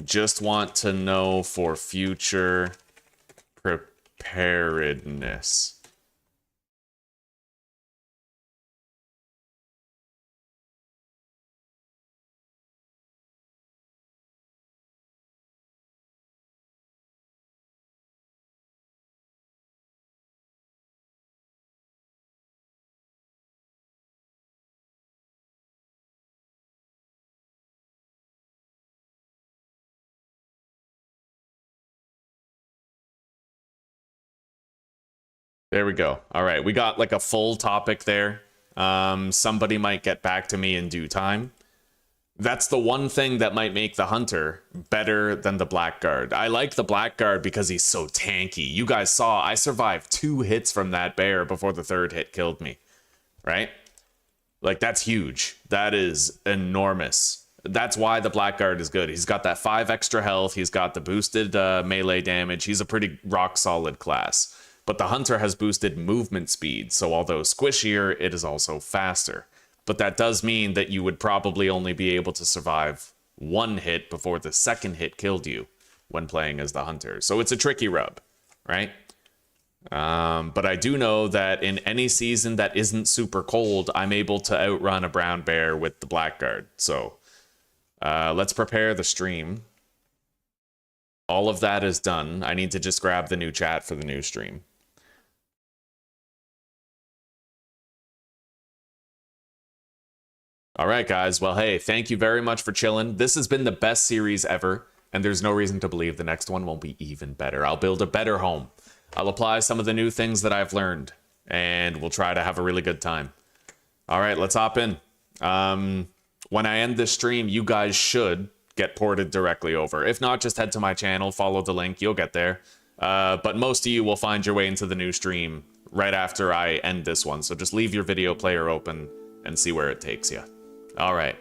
Just want to know for future preparedness. There we go. All right, we got like a full topic there. Somebody might get back to me in due time. That's the one thing that might make the Hunter better than the Blackguard. I like the Blackguard because he's so tanky. You guys saw I survived 2 hits from that bear before the 3rd hit killed me, right? Like, that's huge. That is enormous. That's why the Blackguard is good. He's got that 5 extra health. He's got the boosted melee damage. He's a pretty rock-solid class. But the Hunter has boosted movement speed, so although squishier, it is also faster. But that does mean that you would probably only be able to survive 1 hit before the 2nd hit killed you when playing as the Hunter. So it's a tricky rub, right? But I do know that in any season that isn't super cold, I'm able to outrun a brown bear with the Blackguard. So let's prepare the stream. All of that is done. I need to just grab the new chat for the new stream. All right, guys. Well, hey, thank you very much for chilling. This has been the best series ever, and there's no reason to believe the next one won't be even better. I'll build a better home. I'll apply some of the new things that I've learned, and we'll try to have a really good time. All right, let's hop in. When I end this stream, you guys should get ported directly over. If not, just head to my channel, follow the link, you'll get there. But most of you will find your way into the new stream right after I end this one, so just leave your video player open and see where it takes you. All right.